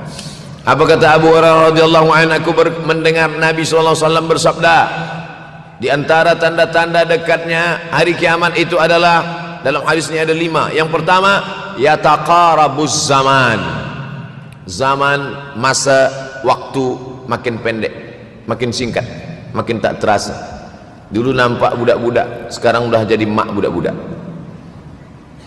S2: Apa kata Abu Hurairah radhiyallahu anhu? Aku mendengar Nabi SAW bersabda, di antara tanda-tanda dekatnya hari kiamat itu adalah, dalam hadisnya ada 5. Yang pertama, yataqarabuz zaman. Zaman, masa, waktu makin pendek, makin singkat, makin tak terasa. Dulu nampak budak-budak, sekarang udah jadi mak budak-budak.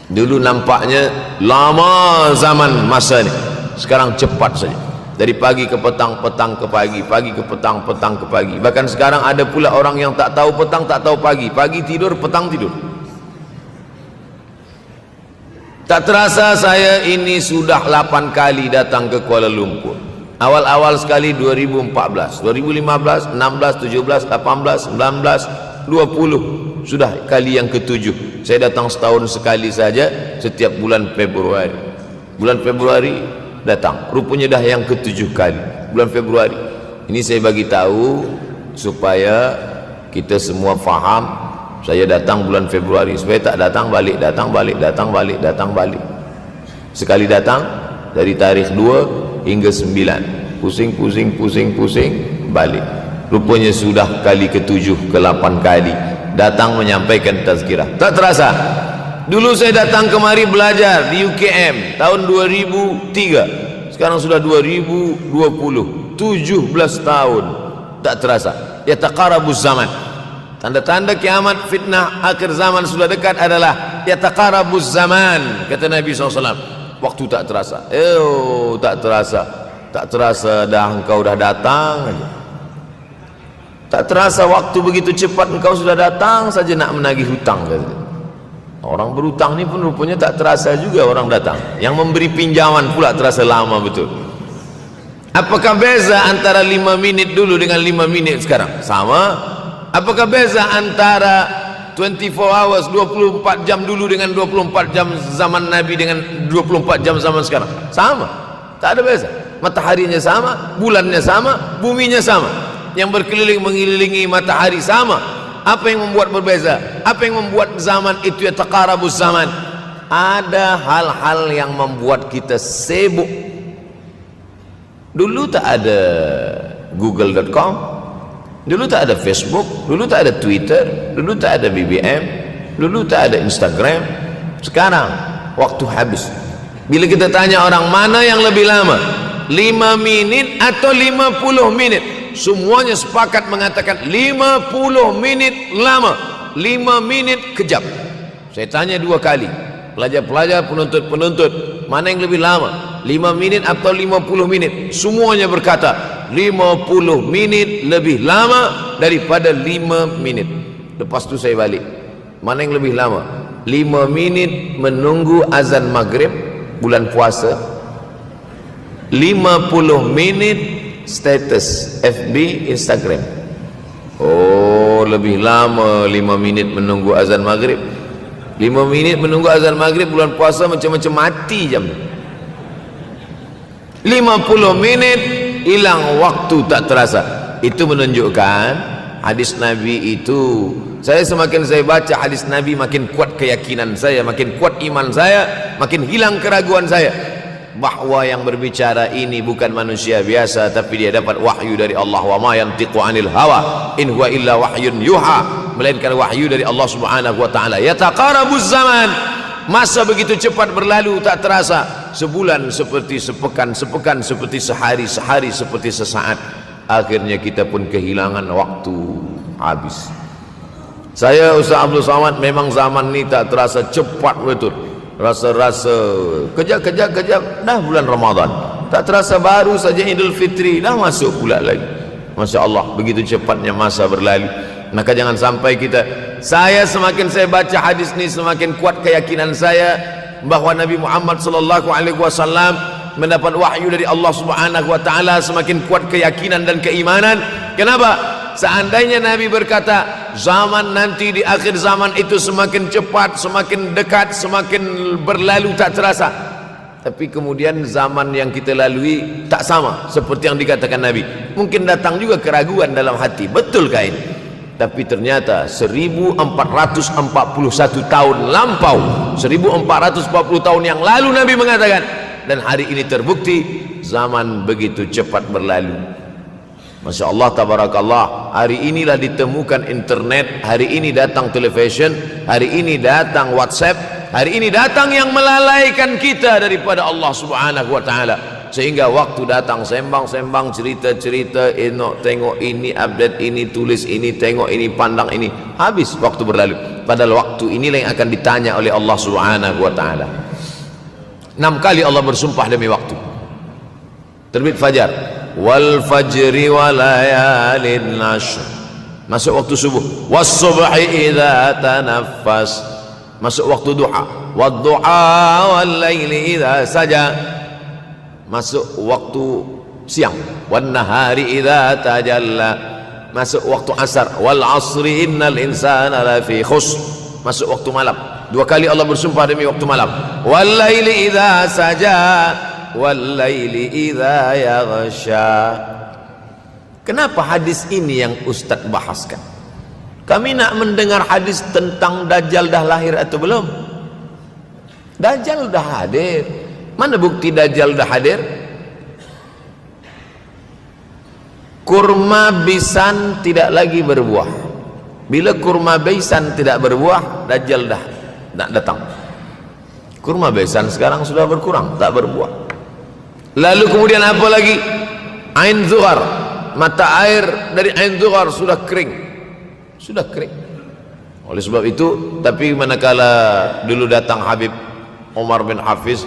S2: Dulu nampaknya lama zaman masa ni, sekarang cepat saja. Dari pagi ke petang, petang ke pagi, pagi ke petang, petang ke pagi. Bahkan sekarang ada pula orang yang tak tahu petang, tak tahu pagi. Pagi tidur, petang tidur. Tak terasa saya ini sudah 8 kali datang ke Kuala Lumpur. Awal-awal sekali 2014, 2015, 16, 17, 18, 19, 20. Sudah kali yang ke-7. Saya datang setahun sekali saja, setiap bulan Februari. Bulan Februari datang. Rupanya dah yang ke-7 kali. Bulan Februari. Ini saya bagi tahu supaya kita semua faham. Saya datang bulan Februari, supaya tak datang balik, datang balik, datang balik, datang balik. Sekali datang dari tarikh 2 hingga 9. Pusing, pusing, pusing, pusing, balik. Rupanya sudah kali ke-7, ke-8 kali datang menyampaikan tazkirah. Tak terasa. Dulu saya datang kemari belajar di UKM tahun 2003. Sekarang sudah 2020. 17 tahun. Tak terasa. Yataqarabuz zaman. Tanda-tanda kiamat, fitnah akhir zaman sudah dekat adalah yataqarabuz zaman, kata Nabi SAW. Waktu tak terasa. Tak terasa. Tak terasa dah engkau dah datang aja. Tak terasa waktu begitu cepat, engkau sudah datang saja nak menagih hutang. Orang berhutang ni pun rupanya tak terasa juga orang datang. Yang memberi pinjaman pula terasa lama betul. Apakah beza antara 5 minit dulu dengan 5 minit sekarang? Sama. Apakah beza antara 24 hours, 24 jam dulu dengan 24 jam zaman Nabi dengan 24 jam zaman sekarang? Sama. Tak ada beza. Mataharinya sama, bulannya sama, buminya sama. Yang berkeliling mengelilingi matahari sama. Apa yang membuat berbeza? Apa yang membuat zaman itu yataqarabuz zaman? Ada hal-hal yang membuat kita sibuk. Dulu tak ada google.com, dulu tak ada Facebook, dulu tak ada Twitter, dulu tak ada BBM, dulu tak ada Instagram. Sekarang waktu habis. Bila kita tanya orang mana yang lebih lama, 5 minit atau 50 menit, semuanya sepakat mengatakan 50 menit lama, 5 menit kejap. Saya tanya 2 kali, pelajar-pelajar, penuntut-penuntut, mana yang lebih lama, 5 minit atau 50 menit? Semuanya berkata 50 menit lebih lama daripada 5 menit. Lepas tu saya balik, mana yang lebih lama, 5 minit menunggu azan maghrib bulan puasa, 50 menit status FB, Instagram. Oh, lebih lama 5 minit menunggu azan maghrib. 5 minit menunggu azan maghrib bulan puasa macam-macam mati jam. 50 menit hilang waktu tak terasa. Itu menunjukkan hadis Nabi itu, saya semakin saya baca hadis Nabi makin kuat keyakinan saya, makin kuat iman saya, makin hilang keraguan saya bahwa yang berbicara ini bukan manusia biasa, tapi dia dapat wahyu dari Allah. Wa ma yantiqu anil hawa in huwa illa wahyun yuha, melainkan wahyu dari Allah Subhanahu wa taala. Yataqarabuz zaman, masa begitu cepat berlalu tak terasa. Sebulan seperti sepekan, sepekan seperti sehari, sehari seperti sesaat. Akhirnya kita pun kehilangan waktu, habis. Saya Ustaz Abdul Somad, memang zaman ini tak terasa cepat betul. Rasa-rasa kejap dah bulan Ramadan, tak terasa baru saja Idul Fitri dah masuk pula lagi. Masya Allah, begitu cepatnya masa berlalu. Maka jangan sampai saya semakin saya baca hadis ini semakin kuat keyakinan saya bahwa Nabi Muhammad sallallahu alaihi wasallam mendapat wahyu dari Allah Subhanahu wa taala. Semakin kuat keyakinan dan keimanan. Kenapa? Seandainya Nabi berkata zaman nanti di akhir zaman itu semakin cepat, semakin dekat, semakin berlalu tak terasa, tapi kemudian zaman yang kita lalui tak sama seperti yang dikatakan Nabi. Mungkin datang juga keraguan dalam hati, betulkah ini? Tapi ternyata 1441 tahun lampau, 1440 tahun yang lalu Nabi mengatakan, dan hari ini terbukti zaman begitu cepat berlalu. Masya Allah, tabarakallah. Hari inilah ditemukan internet, hari ini datang television, hari ini datang WhatsApp, hari ini datang yang melalaikan kita daripada Allah Subhanahu wa taala. Sehingga waktu datang sembang-sembang, cerita-cerita, tengok ini, update ini, tulis ini, tengok ini, pandang ini, habis waktu berlalu. Padahal waktu inilah yang akan ditanya oleh Allah Subhanahu wa taala. 6 kali Allah bersumpah demi waktu. Terbit fajar, wal fajri wa layalin ashr, masuk waktu subuh. Was subhi idza tanaffas, masuk waktu duha. Wad duha wal laili idza saja, masuk waktu siang. Wan nahari idza tajalla, masuk waktu asar. Wal asri innal insana lafi khusr, masuk waktu malam. 2 kali Allah bersumpah demi waktu malam. Wal laili idza saja wal laili idza yaghsha. Kenapa hadis ini yang Ustaz bahaskan? Kami nak mendengar hadis tentang Dajjal dah lahir atau belum? Dajjal dah hadir. Mana bukti Dajjal dah hadir? Kurma bisan tidak lagi berbuah. Bila kurma bisan tidak berbuah, Dajjal dah nak datang. Kurma bisan sekarang sudah berkurang, tak berbuah. Lalu kemudian apa lagi? Ain Zuhar, mata air dari Ain Zuhar sudah kering, sudah kering. Oleh sebab itu, tapi manakala dulu datang Habib Umar bin Hafiz,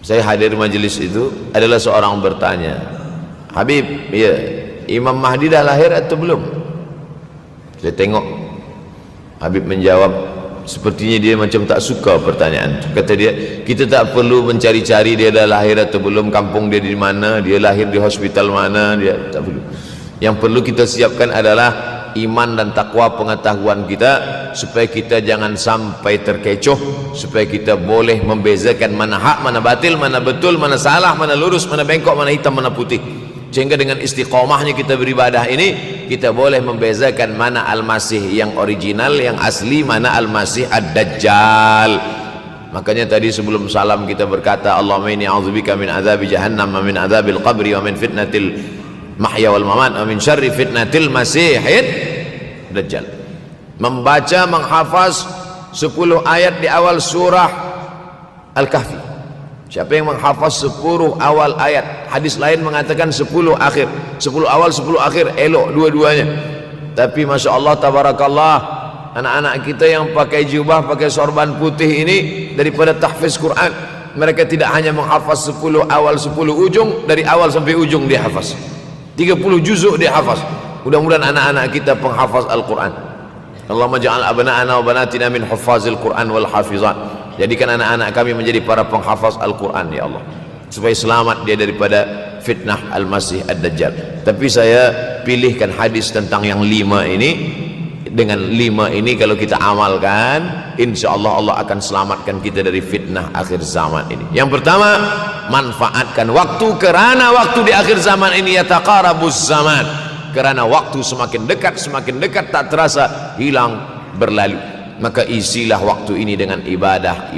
S2: saya hadir majelis itu, adalah seorang bertanya, Habib, ya, Imam Mahdi dah lahir atau belum? Saya tengok Habib menjawab, sepertinya dia macam tak suka pertanyaan. Kata dia, kita tak perlu mencari-cari dia dah lahir atau belum, kampung dia di mana, dia lahir di hospital mana, dia tak perlu. Yang perlu kita siapkan adalah iman dan takwa pengetahuan kita, supaya kita jangan sampai terkecoh, supaya kita boleh membezakan mana hak, mana batil, mana betul, mana salah, mana lurus, mana bengkok, mana hitam, mana putih. Sehingga dengan istiqomahnya kita beribadah ini, kita boleh membezakan mana Al-Masih yang original, yang asli, mana Al-Masih Ad-Dajjal. Makanya tadi sebelum salam kita berkata, Allahumma inni a'udzubika min azabi jahannam wa min azabil qabri wa min fitnatil mahya wal mamat wa min syarri fitnatil masihid Dajjal. Membaca, menghafaz 10 ayat di awal surah Al-Kahfi. Siapa yang menghafaz 10 awal ayat, hadis lain mengatakan 10 akhir, 10 awal 10 akhir, elok dua-duanya. Tapi Masya Allah, tabarakallah, anak-anak kita yang pakai jubah, pakai sorban putih ini, daripada tahfiz Quran, mereka tidak hanya menghafaz 10 awal 10 ujung, dari awal sampai ujung dia hafaz, 30 juzuk dia hafaz. Mudah-mudahan anak-anak kita penghafaz Al-Quran. Allahumma ja'al abna'ana wa banatina min huffazil Quran wal hafizat. Jadikan anak-anak kami menjadi para penghafaz Al-Quran, ya Allah, supaya selamat dia daripada fitnah Al-Masih Ad-Dajjal. Tapi saya pilihkan hadis tentang yang 5 ini. Dengan 5 ini kalau kita amalkan, insya Allah Allah akan selamatkan kita dari fitnah akhir zaman ini. Yang pertama, manfaatkan waktu, kerana waktu di akhir zaman ini yataqarabuz zaman, kerana waktu semakin dekat tak terasa hilang berlalu. Maka isilah waktu ini dengan ibadah.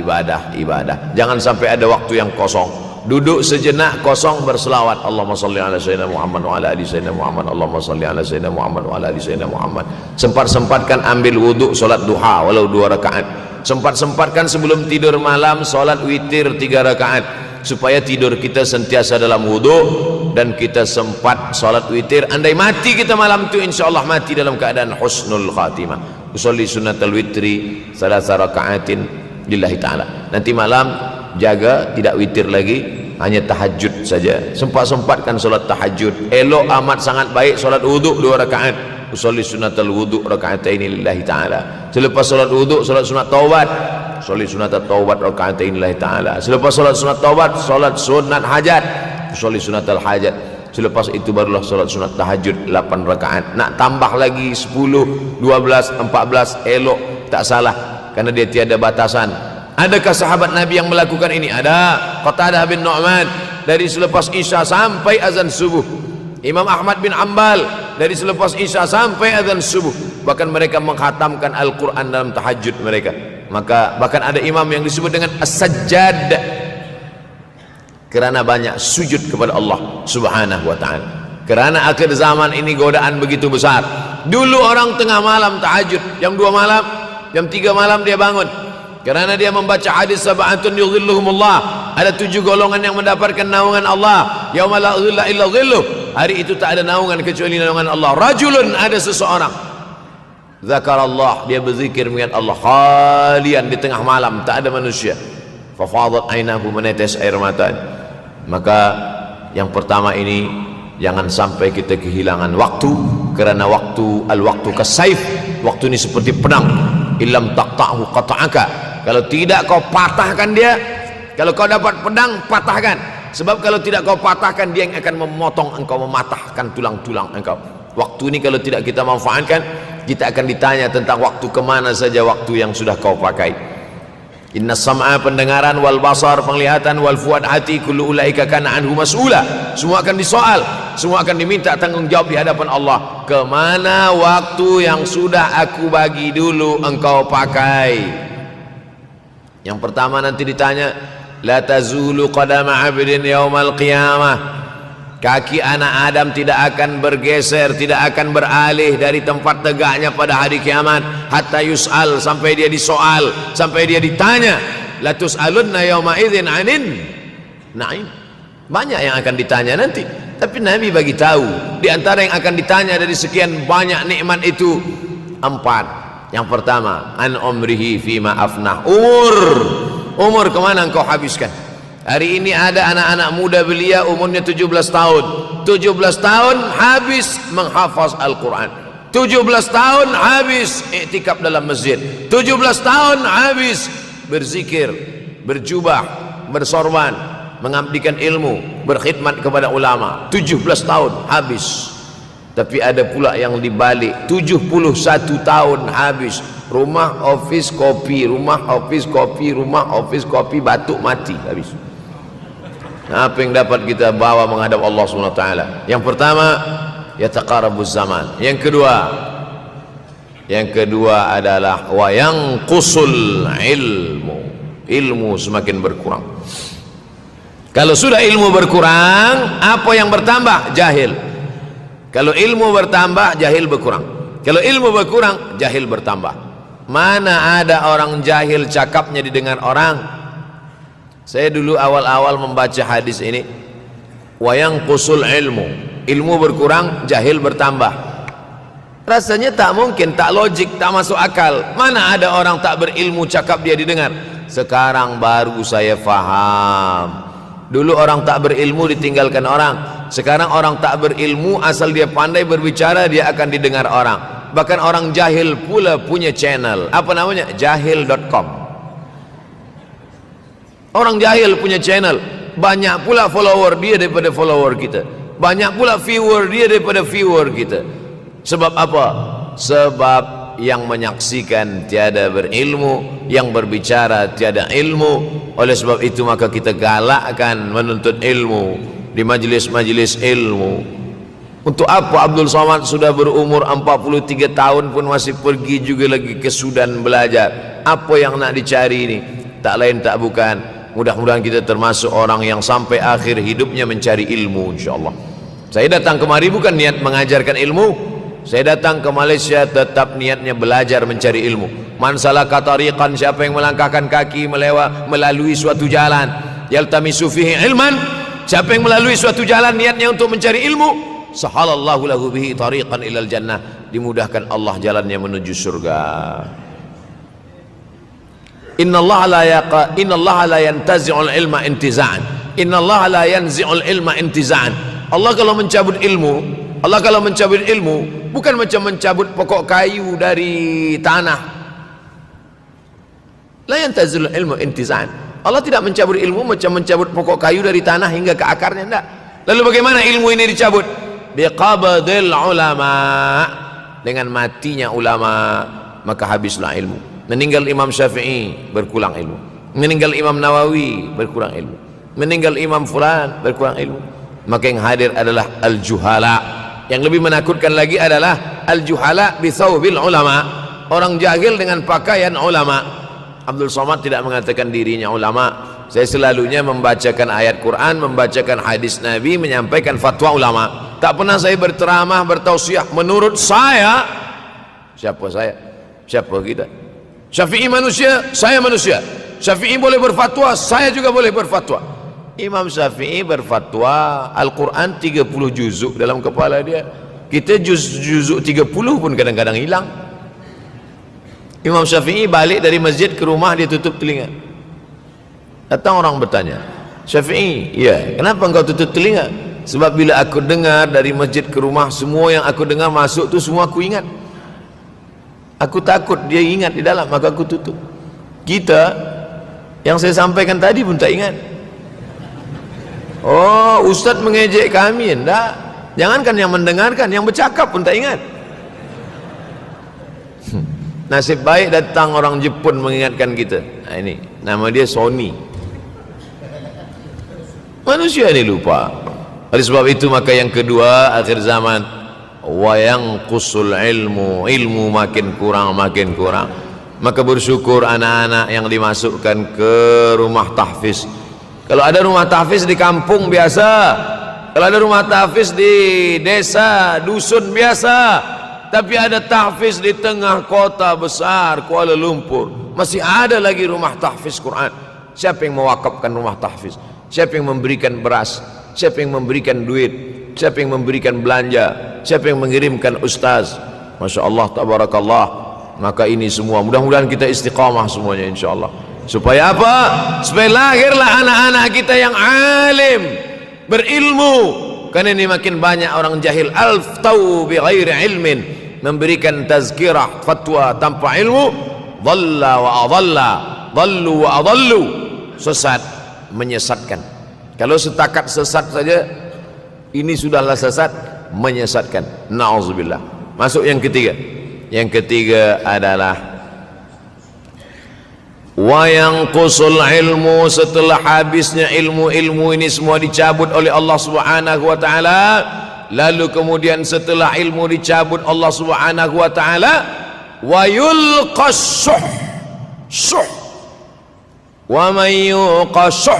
S2: Jangan sampai ada waktu yang kosong. Duduk sejenak kosong berselawat, Allahumma salli ala sayyidina Muhammad wa ala ali sayyidina Muhammad, Allahumma salli ala sayyidina Muhammad wa ala ali sayyidina Muhammad. Sempat-sempatkan ambil wuduk solat duha walau 2 rakaat. Sempat-sempatkan sebelum tidur malam solat witir 3 rakaat, supaya tidur kita sentiasa dalam wuduk dan kita sempat solat witir. Andai mati kita malam itu, insyaallah mati dalam keadaan husnul khatimah. Usolli sunnatal witri 3 rakaatin lillahi ta'ala. Nanti malam jaga tidak witir lagi, hanya tahajud saja. Sempat-sempatkan solat tahajud. Elok amat sangat baik solat wuduk 2 rakaat. Usolli sunnatal wuduk raka'ataini lillahi ta'ala. Selepas solat wuduk solat sunat taubat. Usolli sunatat taubat raka'ataini lillahi ta'ala. Selepas solat sunat taubat solat sunat hajat. Usolli sunatal hajat. Selepas itu barulah solat sunat tahajud 8 rakaat. Nak tambah lagi 10, 12, 14 elok, tak salah, karena dia tiada batasan. Adakah sahabat Nabi yang melakukan ini? Ada. Qatadah bin Nu'man dari selepas Isya sampai azan subuh. Imam Ahmad bin Ambal dari selepas Isya sampai azan subuh. Bahkan mereka menghatamkan Al-Quran dalam tahajud mereka. Maka bahkan ada imam yang disebut dengan As-Sajjad, kerana banyak sujud kepada Allah Subhanahu wa ta'ala. Kerana akhir zaman ini godaan begitu besar. Dulu orang tengah malam tahajud, jam 2 malam, jam 3 malam dia bangun, kerana dia membaca hadis sab'atun yudhilluhumullah. Ada 7 golongan yang mendapatkan naungan Allah. Yauma la dhilla illa dhilluh. Hari itu tak ada naungan kecuali naungan Allah. Rajulun, ada seseorang, zakarallah, dia berzikir mengingat Allah, khalian, di tengah malam tak ada manusia. Fafadat ainahu, menetes air mata. Maka yang pertama ini, jangan sampai kita kehilangan waktu, kerana waktu, al-waktu kasaif, waktu ini seperti pedang. Illam taqta'hu qata'aka. Kalau tidak kau patahkan dia, kalau kau dapat pedang, patahkan. Sebab kalau tidak kau patahkan, dia yang akan memotong engkau, mematahkan tulang-tulang engkau. Waktu ini kalau tidak kita manfaatkan, kita akan ditanya tentang waktu, kemana saja waktu yang sudah kau pakai. Inna sam'a, pendengaran, wal basar, penglihatan, wal fuad, hati, kullu ulaika kana anhu mas'ula. Semua akan disoal, semua akan diminta tanggung jawab di hadapan Allah. Kemana waktu yang sudah aku bagi dulu engkau pakai? Yang pertama nanti ditanya, la tazulu qadama 'abdin yaumal qiyamah. Kaki anak Adam tidak akan bergeser, tidak akan beralih dari tempat tegaknya pada hari kiamat, hatta yus'al, sampai dia disoal, sampai dia ditanya. La tus'alunna yauma idzin 'anin na'im. Banyak yang akan ditanya nanti, tapi Nabi bagi tahu di antara yang akan ditanya dari sekian banyak nikmat itu 4. Yang pertama, an umrihi fima afnah. Umur kemana engkau habiskan? Hari ini ada anak-anak muda belia umurnya 17 tahun. 17 tahun habis menghafaz Al-Quran. 17 tahun habis iktikaf dalam masjid. 17 tahun habis berzikir, berjubah, bersorban, mengabdikan ilmu, berkhidmat kepada ulama. 17 tahun habis. Tapi ada pula yang dibalik, 71 tahun habis. Rumah, office, kopi, rumah, office, kopi, rumah, office, kopi, batuk, mati, habis. Apa yang dapat kita bawa menghadap Allah SWT? Yang pertama, yataqarabuz zaman. Yang kedua adalah wa yanqusul ilmu. Ilmu semakin berkurang. Kalau sudah ilmu berkurang, apa yang bertambah? Jahil. Kalau ilmu bertambah, jahil berkurang. Kalau ilmu berkurang, jahil bertambah. Mana ada orang jahil cakapnya didengar orang? Saya dulu awal-awal membaca hadis ini, wa yanqusul ilmu. Ilmu berkurang, jahil bertambah. Rasanya tak mungkin, tak logik, tak masuk akal. Mana ada orang tak berilmu cakap dia didengar? Sekarang baru saya faham. Dulu orang tak berilmu ditinggalkan orang. Sekarang orang tak berilmu, asal dia pandai berbicara, dia akan didengar orang. Bahkan orang jahil pula punya channel. Apa namanya? Jahil.com. Orang jahil punya channel. banyak pula follower dia daripada follower kita, banyak pula viewer dia daripada viewer kita. Sebab apa? Sebab yang menyaksikan tiada berilmu, yang berbicara tiada ilmu. Oleh sebab itu maka kita galakkan menuntut ilmu di majlis-majlis ilmu. Untuk apa Abdul Somad sudah berumur 43 tahun pun masih pergi juga lagi ke Sudan belajar? Apa yang nak dicari ini? Tak lain tak bukan, mudah-mudahan kita termasuk orang yang sampai akhir hidupnya mencari ilmu, insyaAllah. Saya datang kemari bukan niat mengajarkan ilmu, saya datang ke Malaysia tetap niatnya belajar mencari ilmu. Man salaka tariqan, siapa yang melangkahkan kaki melalui suatu jalan, yaltamisu fihi ilman, siapa yang melalui suatu jalan niatnya untuk mencari ilmu, sahalallahu lahu bihi tariqan ilal jannah, dimudahkan Allah jalannya menuju surga. Innallaha la yantazi'ul ilma intiza'an, innallaha la yanzi'ul ilma intiza'an. Allah kalau mencabut ilmu bukan macam mencabut pokok kayu dari tanah. La yantazi'ul ilma intiza'an. Allah tidak mencabut ilmu macam mencabut pokok kayu dari tanah hingga ke akarnya, enggak. Lalu bagaimana ilmu ini dicabut? Biqabdil ulama, dengan matinya ulama maka habislah ilmu. Meninggal Imam Syafi'i berkurang ilmu, meninggal Imam Nawawi berkurang ilmu, meninggal Imam Fulan berkurang ilmu. Maka yang hadir adalah al-juhala. Yang lebih menakutkan lagi adalah al-juhala bi thawbil ulama, orang jahil dengan pakaian ulama. Abdul Somad tidak mengatakan dirinya ulama. Saya selalunya membacakan ayat Quran, membacakan hadis Nabi, menyampaikan fatwa ulama. Tak pernah saya berceramah, bertausiah menurut saya. Siapa saya? Siapa kita? Syafi'i manusia, saya manusia. Syafi'i boleh berfatwa, saya juga boleh berfatwa. Imam Syafi'i berfatwa Al-Quran 30 juzuk dalam kepala dia. Kita juzuk 30 pun kadang-kadang hilang. Imam Syafi'i balik dari masjid ke rumah, dia tutup telinga. Datang orang bertanya, Syafi'i, ya, kenapa engkau tutup telinga? Sebab bila aku dengar dari masjid ke rumah, semua yang aku dengar masuk tu semua aku ingat. Aku takut dia ingat di dalam, maka aku tutup. Kita yang saya sampaikan tadi pun tak ingat. Oh, ustaz mengejek kami, enggak. Jangankan yang mendengarkan, yang bercakap pun tak ingat. Nasib baik datang orang Jepun mengingatkan kita. Nah, ini nama dia Sony. Manusia ini lupa. Oleh sebab itu maka yang kedua, akhir zaman, wa yanqusul ilmu makin kurang. Maka bersyukur anak-anak yang dimasukkan ke rumah tahfiz. Kalau ada rumah tahfiz di kampung biasa, kalau ada rumah tahfiz di desa, dusun biasa, tapi ada tahfiz di tengah kota besar Kuala Lumpur, masih ada lagi rumah tahfiz Quran. Siapa yang mewakafkan rumah tahfiz? Siapa yang memberikan beras? Siapa yang memberikan duit? Siapa yang memberikan belanja? Siapa yang mengirimkan ustaz? Masya Allah, tabarakallah. Maka ini semua mudah-mudahan kita istiqamah semuanya, insyaAllah. Supaya apa? Supaya lahirlah anak-anak kita yang alim, berilmu. Karena ini makin banyak orang jahil. Al-ftau bi ghairi ilmin, memberikan tazkirah, fatwa tanpa ilmu. Dhalla wa adalla, dhallu wa adallu, sesat, menyesatkan. Kalau setakat sesat saja, ini sudahlah sesat, menyesatkan. Na'udzubillah. Masuk yang ketiga. Yang ketiga adalah wa yanqusul ilmu, setelah habisnya ilmu ini semua dicabut oleh Allah Subhanahu wa taala. Lalu kemudian setelah ilmu dicabut Allah Subhanahu wa taala, wa yulqas suh. Wa may yuqashuh,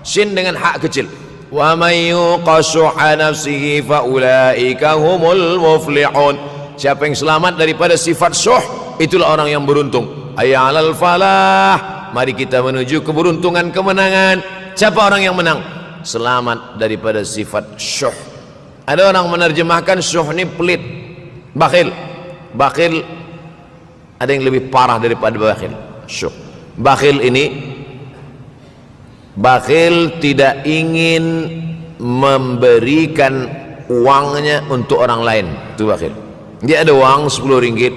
S2: sin dengan hak kecil. Wa may yuqashuh nafsihi fa ulaika humul muflihun. Siapa yang selamat daripada sifat syuh, itulah orang yang beruntung. Hayya 'alal falah, mari kita menuju keberuntungan, kemenangan. Siapa orang yang menang? Selamat daripada sifat syuh. Ada orang menerjemahkan syuh ini pelit, bakhil. Bakhil ada yang lebih parah daripada bakhil. Syuh. Bakhil ini, bakhil tidak ingin memberikan uangnya untuk orang lain. Itu bakhil. Dia ada uang 10 ringgit,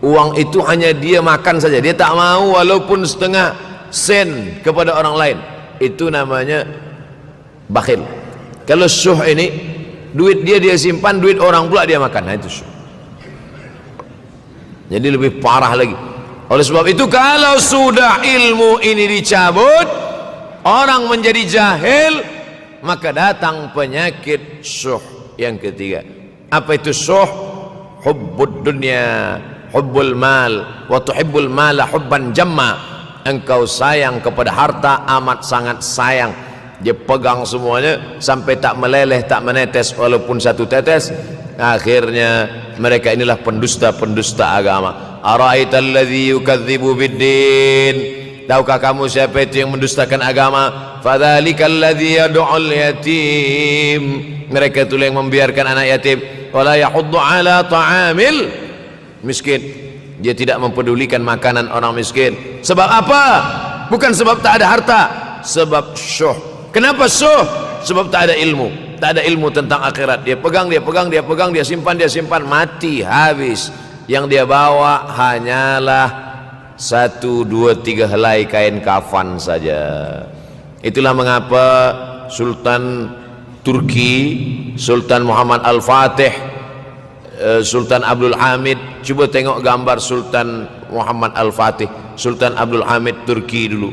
S2: uang itu hanya dia makan saja, dia tak mau walaupun setengah sen kepada orang lain. Itu namanya bakhil. Kalau syuh ini duit dia simpan, duit orang pula dia makan. Nah, itu syuh. Jadi lebih parah lagi. Oleh sebab itu kalau sudah ilmu ini dicabut, orang menjadi jahil, maka datang penyakit syuh yang ketiga. Apa itu syuh? Hubbud dunya, hubbul mal, wa tuhibbul mala hubban jamma. Engkau sayang kepada harta amat sangat sayang. Dia pegang semuanya sampai tak meleleh, tak menetes walaupun satu tetes. Akhirnya mereka inilah pendusta-pendusta agama. Ara'aital ladzi yukadzibu biddin. Tahukah kamu siapa itu yang mendustakan agama? Fadzalikal ladzi yad'ul yatim. Mereka itu yang membiarkan anak yatim. Wala yahuddu ala ta'amil miskin. Dia tidak mempedulikan makanan orang miskin. Sebab apa? Bukan sebab tak ada harta, sebab syuh. Kenapa syuh? Sebab tak ada ilmu. Tak ada ilmu tentang akhirat. Dia pegang, dia simpan, mati, habis. Yang dia bawa hanyalah 1, 2, 3 helai kain kafan saja. Itulah mengapa Sultan Turki, Sultan Muhammad Al-Fatih, Sultan Abdul Hamid, coba tengok gambar Sultan Muhammad Al-Fatih, Sultan Abdul Hamid Turki dulu.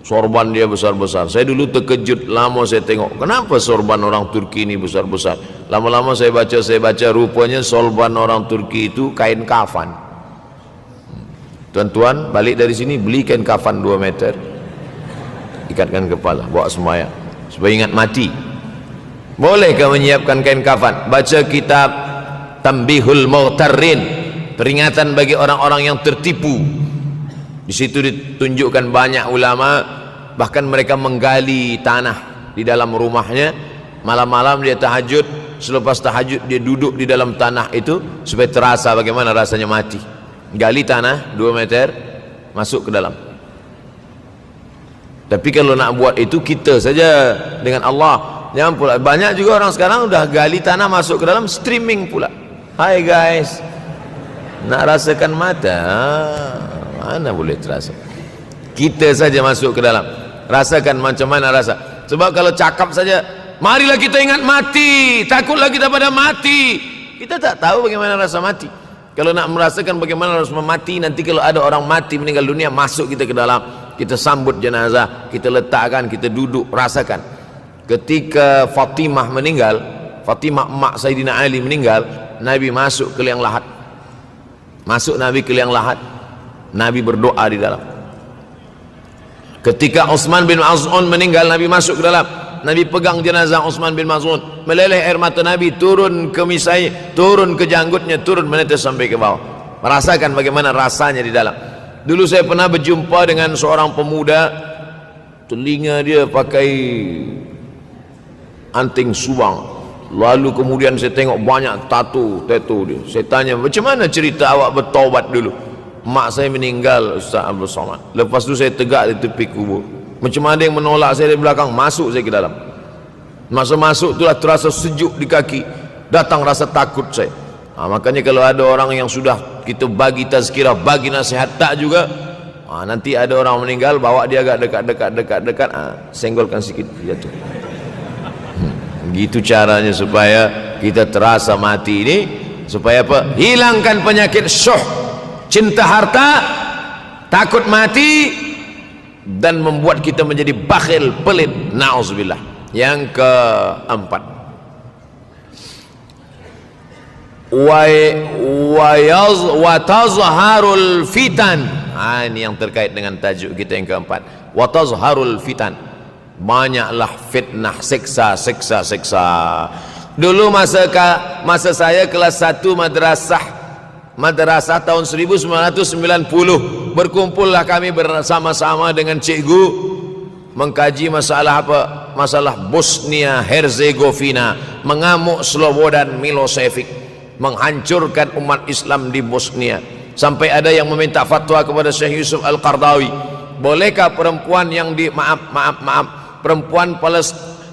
S2: Sorban dia besar-besar. Saya dulu terkejut, lama saya tengok, kenapa sorban orang Turki ini besar-besar. Lama-lama saya baca, rupanya sorban orang Turki itu kain kafan. Tuan-tuan balik dari sini beli kain kafan 2 meter, ikatkan kepala, bawa sembahyang supaya ingat mati. Bolehkah menyiapkan kain kafan? Baca kitab Tanbihul Mughtarrin, peringatan bagi orang-orang yang tertipu. Di situ ditunjukkan banyak ulama, bahkan mereka menggali tanah di dalam rumahnya. Malam-malam dia tahajud, selepas tahajud dia duduk di dalam tanah itu supaya terasa bagaimana rasanya mati. Gali tanah 2 meter, masuk ke dalam. Tapi kalau nak buat itu kita saja dengan Allah. Jangan pula, banyak juga orang sekarang udah gali tanah masuk ke dalam, streaming pula. Hai guys, nak rasakan mata, mana boleh terasa. Kita saja masuk ke dalam, rasakan macam mana rasa. Sebab kalau cakap saja, marilah kita ingat mati, takutlah kita pada mati, kita tak tahu bagaimana rasa mati. Kalau nak merasakan bagaimana rasa mati, nanti kalau ada orang mati meninggal dunia, masuk kita ke dalam, kita sambut jenazah, kita letakkan, kita duduk, rasakan. Ketika Fatimah meninggal, Fatimah emak Sayyidina Ali meninggal, Nabi masuk ke liang lahat. Masuk Nabi ke liang lahat, Nabi berdoa di dalam. Ketika Utsman bin Maz'un meninggal, Nabi masuk ke dalam, Nabi pegang jenazah Utsman bin Maz'un, meleleh air mata Nabi turun ke misai, turun ke janggutnya, turun menetes sampai ke bawah. Merasakan bagaimana rasanya di dalam. Dulu saya pernah berjumpa dengan seorang pemuda, telinga dia pakai anting subang, lalu kemudian saya tengok banyak tato dia. Saya tanya, macam mana cerita awak bertaubat dulu? Mak saya meninggal, Ustaz Abdul Somad. Lepas tu saya tegak di tepi kubur. Macam ada yang menolak saya dari belakang, masuk saya ke dalam. Masa masuk itulah terasa sejuk di kaki, datang rasa takut saya. Makanya kalau ada orang yang sudah kita bagi tazkirah, bagi nasihat tak juga, nanti ada orang meninggal, bawa dia agak dekat, senggolkan sikit, jatuh. Gitu caranya supaya kita terasa mati ini, supaya apa? Hilangkan penyakit syuh, cinta harta, takut mati, dan membuat kita menjadi bakhil, pelit, na'udzubillah. Yang keempat, wa tazharul fitan. Ini yang terkait dengan tajuk kita yang keempat, wa tazharul fitan. Banyaklah fitnah, siksa. Dulu masa saya kelas 1 madrasah tahun 1990, berkumpullah kami bersama-sama dengan cikgu mengkaji masalah apa? Masalah Bosnia Herzegovina, mengamuk Slobodan Milosevic, menghancurkan umat Islam di Bosnia. Sampai ada yang meminta fatwa kepada Syekh Yusuf Al-Qardawi, bolehkah perempuan yang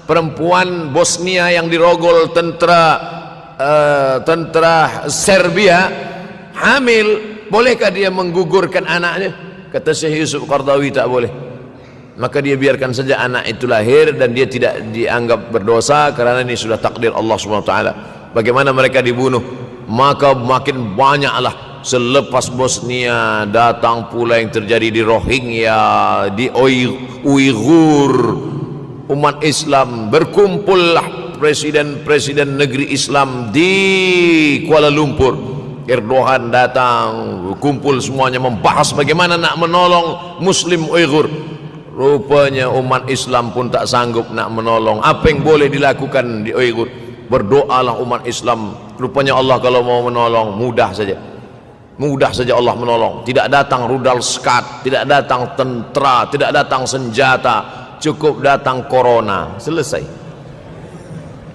S2: perempuan Bosnia yang dirogol tentara Serbia hamil, bolehkah dia menggugurkan anaknya? Kata Syekh Yusuf Qardawi, tak boleh. maka dia biarkan saja anak itu lahir dan dia tidak dianggap berdosa karena ini sudah takdir Allah SWT. Bagaimana mereka dibunuh? Maka makin banyaklah selepas Bosnia datang pula yang terjadi di Rohingya, di Uighur. Umat Islam berkumpullah presiden-presiden negeri Islam di Kuala Lumpur. Erdogan datang, kumpul semuanya membahas bagaimana nak menolong Muslim Uighur. Rupanya umat Islam pun tak sanggup nak menolong. Apa yang boleh dilakukan di Uighur? Berdoalah umat Islam. Rupanya Allah kalau mau menolong mudah saja. Mudah saja Allah menolong. Tidak datang rudal skat, tidak datang tentera, tidak datang senjata, cukup datang corona, selesai.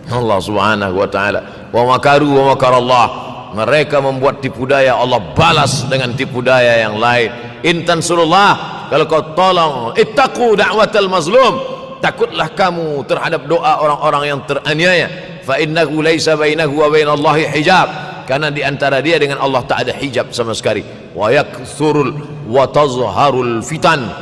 S2: Allah Subhanahu wa taala, wa makaru wa makarallah. Mereka membuat tipu daya, Allah balas dengan tipu daya yang lain. In tansurullah, kalau kau tolong, ittaqu da'watal mazlum, takutlah kamu terhadap doa orang-orang yang teraniaya. Fa innahu laisa bainahu wa bainallahi hijab, karena di antara dia dengan Allah tak ada hijab sama sekali. Wa yakthurul wa tazharul fitan,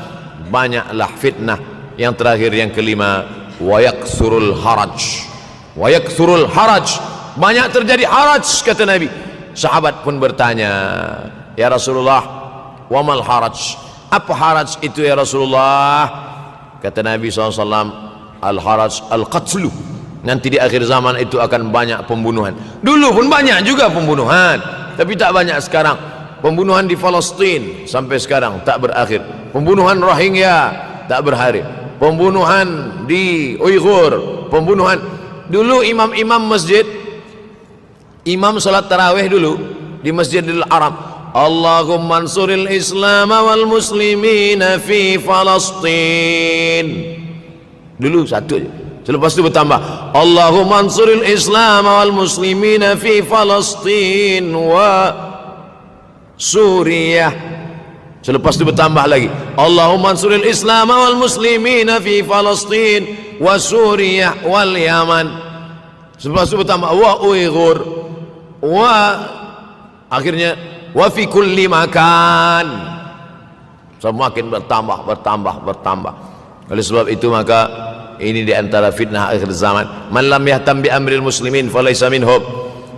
S2: banyaklah fitnah. Yang terakhir yang kelima, wa yakthurul haraj. Wa yakthurul haraj, banyak terjadi haraj, kata Nabi. Sahabat pun bertanya, ya Rasulullah, wamal haraj, apa haraj itu ya Rasulullah? Kata Nabi SAW, al haraj al qatlu, nanti di akhir zaman itu akan banyak pembunuhan. Dulu pun banyak juga pembunuhan, tapi tak banyak sekarang. Pembunuhan di Palestina sampai sekarang tak berakhir. Pembunuhan Rohingya tak berakhir. Pembunuhan di Uighur, pembunuhan. Dulu imam-imam masjid, imam salat tarawih dulu di Masjidil Haram, Allahumma ansuril Islam wal muslimina fi Palestin. Dulu satu aja. Selepas itu bertambah, Allahumma ansuril Islam wal muslimina fi Palestin wa Suriah. Selepas itu bertambah lagi, Allahumma ansuril Islam wal muslimina fi Palestin wa Suriah wal Yaman. Selepas itu bertambah wa Uighur wa, akhirnya wa fi kulli makan. Semakin bertambah. Oleh sebab itu maka ini di antara fitnah akhir zaman. Man lam yahtam bi amril muslimin falaysa minhum.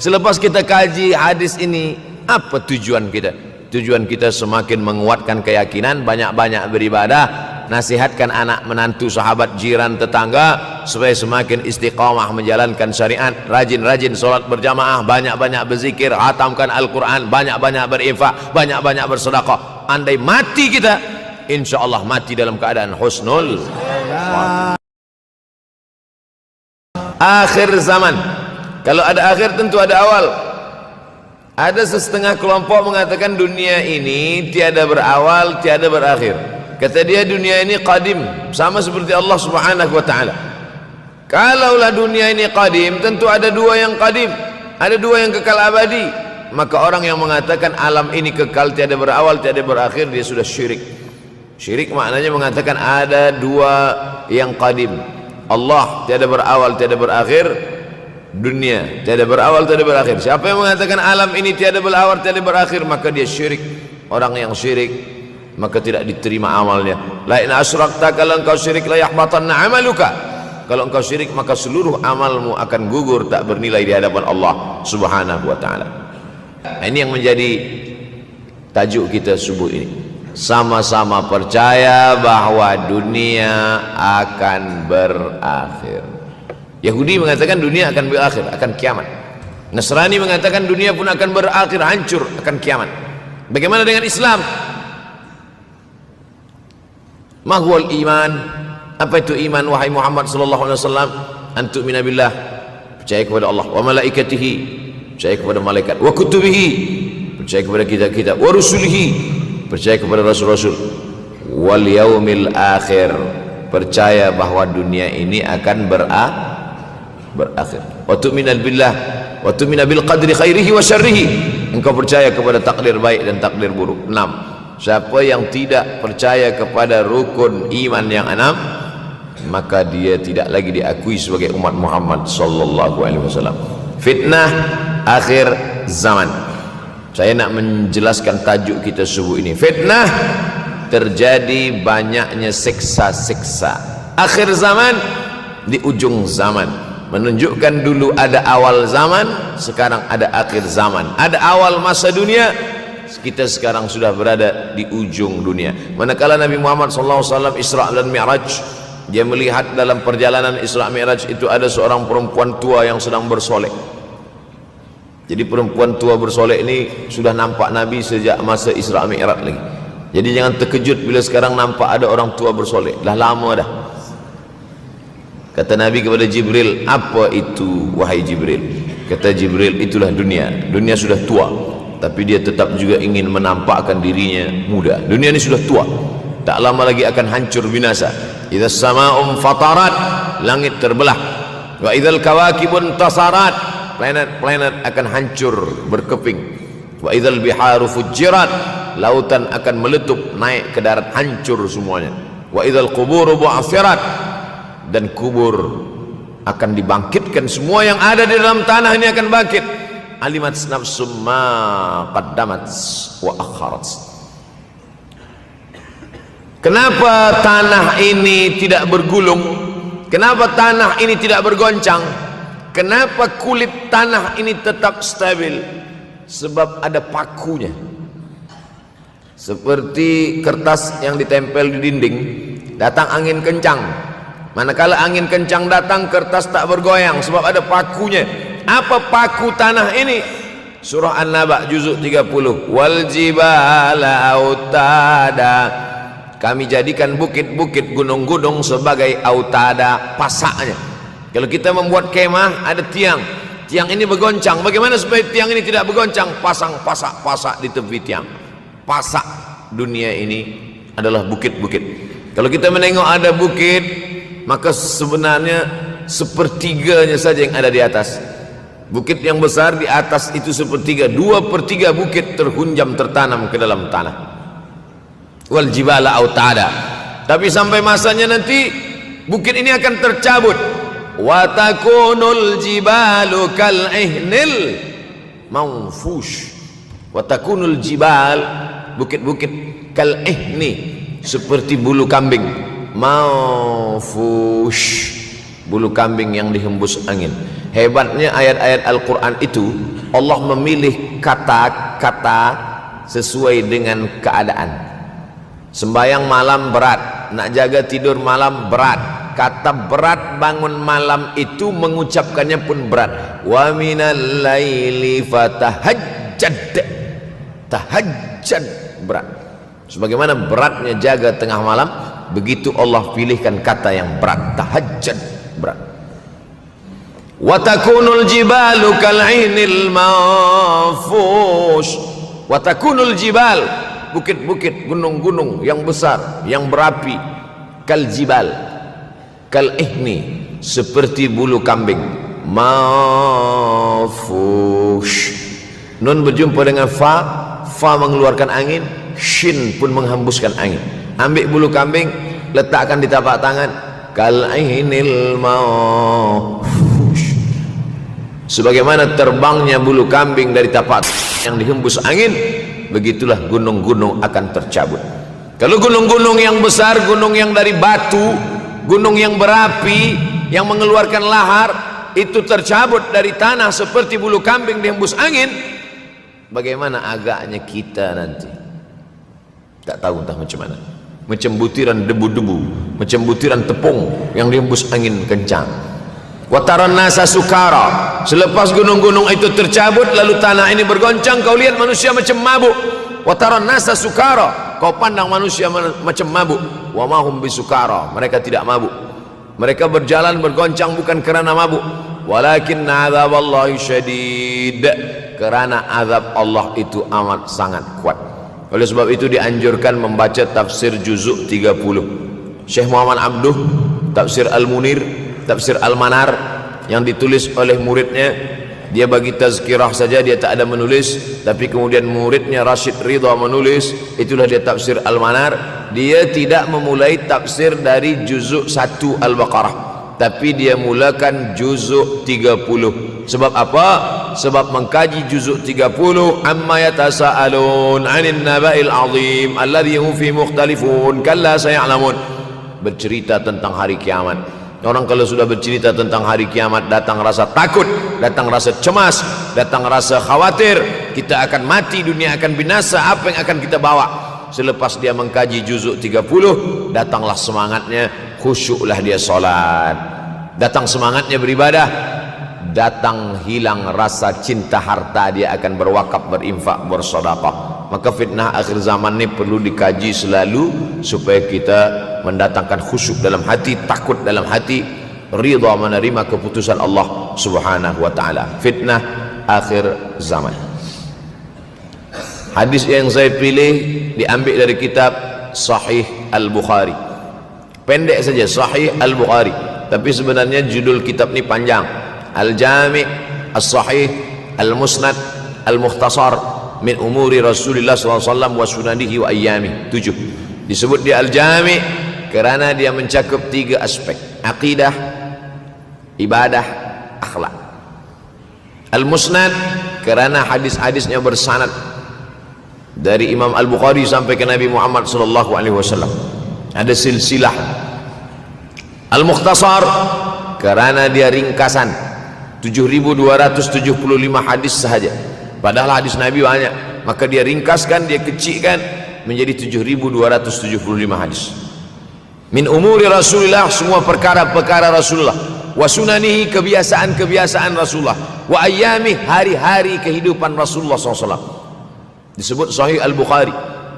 S2: Selepas kita kaji hadis ini, apa tujuan kita? Tujuan kita semakin menguatkan keyakinan, banyak-banyak beribadah, nasihatkan anak menantu, sahabat, jiran, tetangga supaya semakin istiqamah menjalankan syariat, rajin-rajin solat berjamaah, banyak-banyak berzikir, hatamkan Al-Quran, banyak-banyak berinfak, banyak-banyak bersedekah. Andai mati kita, insya Allah mati dalam keadaan husnul akhir zaman. Kalau ada akhir tentu ada awal. Ada setengah kelompok mengatakan dunia ini tiada berawal, tiada berakhir. Kata dia dunia ini qadim, sama seperti Allah Subhanahu wa taala. Kalaulah dunia ini qadim, tentu ada dua yang qadim, ada dua yang kekal abadi. Maka orang yang mengatakan alam ini kekal, tiada berawal, tiada berakhir, dia sudah syirik. Syirik maknanya mengatakan ada dua yang qadim. Allah tiada berawal, tiada berakhir, dunia tiada berawal, tiada berakhir. Siapa yang mengatakan alam ini tiada berawal, tiada berakhir, maka dia syirik. Orang yang syirik maka tidak diterima amalnya. La in asyrakta, kalau engkau syirik la yahbatanna amaluka. Kalau engkau syirik maka seluruh amalmu akan gugur, tak bernilai di hadapan Allah Subhanahu wa taala. Ini yang menjadi tajuk kita subuh ini. Sama-sama percaya bahwa dunia akan berakhir. Yahudi mengatakan dunia akan berakhir, akan kiamat. Nasrani mengatakan dunia pun akan berakhir, hancur, akan kiamat. Bagaimana dengan Islam? Mahwal iman. Apa itu iman wahai Muhammad sallallahu alaihi wasallam? Antu'mina billah, percaya kepada Allah, wa malaikatihi, percaya kepada malaikat, wa kutubihi, percaya kepada kitab-kitab, wa rusulihi, percaya kepada rasul-rasul, wal yaumil akhir, percaya bahwa dunia ini akan berakhir. Wa tu'mina billah wa tu'mina bil qadri khairihi wa syarrihi, engkau percaya kepada takdir baik dan takdir buruk. 6. Siapa yang tidak percaya kepada rukun iman yang 6, maka dia tidak lagi diakui sebagai umat Muhammad sallallahu alaihi wasallam. Fitnah akhir zaman. Saya nak menjelaskan tajuk kita subuh ini. Fitnah terjadi banyaknya siksa-siksa. Akhir zaman, di ujung zaman, menunjukkan dulu ada awal zaman, sekarang ada akhir zaman. Ada awal masa dunia, kita sekarang sudah berada di ujung dunia. Manakala Nabi Muhammad SAW Isra dan Mi'raj, dia melihat dalam perjalanan Isra Mi'raj itu ada seorang perempuan tua yang sedang bersolek. Jadi perempuan tua bersolek ini sudah nampak Nabi sejak masa Isra Mi'raj lagi. Jadi jangan terkejut bila sekarang nampak ada orang tua bersolek. Dah lama dah. Kata Nabi kepada Jibril, apa itu wahai Jibril? Kata Jibril, itulah dunia. Dunia sudah tua, tapi dia tetap juga ingin menampakkan dirinya muda. Dunia ini sudah tua, tak lama lagi akan hancur binasa. Idza sama'um fatarat, langit terbelah. Wa idzal kawakibun tasarat, planet-planet akan hancur berkeping. Wa idzal biharu fujirat, lautan akan meletup naik ke darat, hancur semuanya. Wa idzal quburu bu'athirat, dan kubur akan dibangkitkan. Semua yang ada di dalam tanah ini akan bangkit. Alimat nafsum ma qaddamat wa akharat. Kenapa tanah ini tidak bergulung? Kenapa tanah ini tidak bergoncang? Kenapa kulit tanah ini tetap stabil? Sebab ada pakunya. Seperti kertas yang ditempel di dinding, datang angin kencang, manakala angin kencang datang, kertas tak bergoyang sebab ada pakunya. Apa paku tanah ini? Surah An-Naba juzuk 30. Wal jibala autada, kami jadikan bukit-bukit, gunung-gunung sebagai autada, pasaknya. Kalau kita membuat kemah, ada tiang, tiang ini bergoncang. Bagaimana supaya tiang ini tidak bergoncang? Pasang pasak-pasak di tepi tiang. Pasak dunia ini adalah bukit-bukit. Kalau kita menengok ada bukit, maka sebenarnya sepertiganya saja yang ada di atas. Bukit yang besar di atas itu sepertiga, 2/3 bukit terhunjam, tertanam ke dalam tanah. Wal jibala autada. Tapi sampai masanya nanti bukit ini akan tercabut. Wa takunul jibalu kal ihnil manfush. Wa takunul jibal, bukit-bukit kal ihni, seperti bulu kambing. Manfush, bulu kambing yang dihembus angin. Hebatnya ayat-ayat Al-Quran itu, Allah memilih kata-kata sesuai dengan keadaan. Sembayang malam berat, nak jaga tidur malam berat. Kata berat bangun malam itu mengucapkannya pun berat. Wa minal laili fatahajjad, tahajjad berat. Sebagaimana beratnya jaga tengah malam, begitu Allah pilihkan kata yang berat, tahajjud berat. Wa takunul jibalu kal'inil manfush. Wa takunul jibal, bukit-bukit, gunung-gunung yang besar, yang berapi, kal jibal, kal ihni, seperti bulu kambing. Manfush, nun berjumpa dengan fa, fa mengeluarkan angin, shin pun menghembuskan angin. Ambil bulu kambing, letakkan di tapak tangan, kal ainil manfush, sebagaimana terbangnya bulu kambing dari tapak yang dihembus angin, begitulah gunung-gunung akan tercabut. Kalau gunung-gunung yang besar, gunung yang dari batu, gunung yang berapi, yang mengeluarkan lahar, itu tercabut dari tanah seperti bulu kambing dihembus angin, bagaimana agaknya kita nanti? Tak tahu entah macam mana. Macam butiran debu-debu, macam butiran tepung yang dihembus angin kencang. Wataran nasa sukara, selepas gunung-gunung itu tercabut lalu tanah ini bergoncang, kau lihat manusia macam mabuk. Wataran nasa sukara, kau pandang manusia macam mabuk. Wa mahum bisukara, mereka tidak mabuk. Mereka berjalan bergoncang bukan kerana mabuk, walakin azaballahi syadid, kerana azab Allah itu amat sangat kuat. Oleh sebab itu dianjurkan membaca tafsir juzuk 30. Syekh Muhammad Abduh, tafsir Al-Munir, tafsir Al-Manar yang ditulis oleh muridnya. Dia bagi tazkirah saja, dia tak ada menulis, tapi kemudian muridnya Rashid Ridha menulis, itulah dia tafsir Al-Manar. Dia tidak memulai tafsir dari juzuk 1 Al-Baqarah, tapi dia mulakan juzuk 30. Sebab apa? sebab mengkaji juzuk 30 amma yatasaalun 'anil naba'il 'azim alladhi hum fi mukhtalifun kalla saya'lamun, bercerita tentang hari kiamat. Orang kalau sudah bercerita tentang hari kiamat, datang rasa takut, datang rasa cemas, datang rasa khawatir kita akan mati, dunia akan binasa, apa yang akan kita bawa. Selepas dia mengkaji juzuk 30, datanglah semangatnya, khusyuklah dia solat, datang semangatnya beribadah, datang hilang rasa cinta harta, dia akan berwakaf, berinfak, bersedekah. Maka fitnah akhir zaman ini perlu dikaji selalu supaya kita mendatangkan khusyuk dalam hati, takut dalam hati, ridha menerima keputusan Allah Subhanahu wa taala. Fitnah akhir zaman. Hadis yang saya pilih diambil dari kitab Sahih Al-Bukhari. Pendek saja, Sahih Al-Bukhari, tapi sebenarnya judul kitab ini panjang. Al-Jami' As-Sahih Al-Musnad Al-Mukhtasar min umuri Rasulullah SAW wa sunanihi wa ayyami. 7. Disebut dia Al-Jami' kerana dia mencakup 3 aspek: akidah, ibadah, akhlak. Al-Musnad kerana hadis-hadisnya bersanad dari Imam Al-Bukhari sampai ke Nabi Muhammad SAW, ada silsilah. Al-Mukhtasar kerana dia ringkasan, 7.275 hadis sahaja, padahal hadis Nabi banyak, maka dia ringkaskan, dia kecilkan menjadi 7.275 hadis. Min umuri Rasulullah, semua perkara-perkara Rasulullah, wa sunanihi, kebiasaan-kebiasaan Rasulullah, wa ayyami, hari-hari kehidupan Rasulullah SAW. Disebut Sahih Al-Bukhari.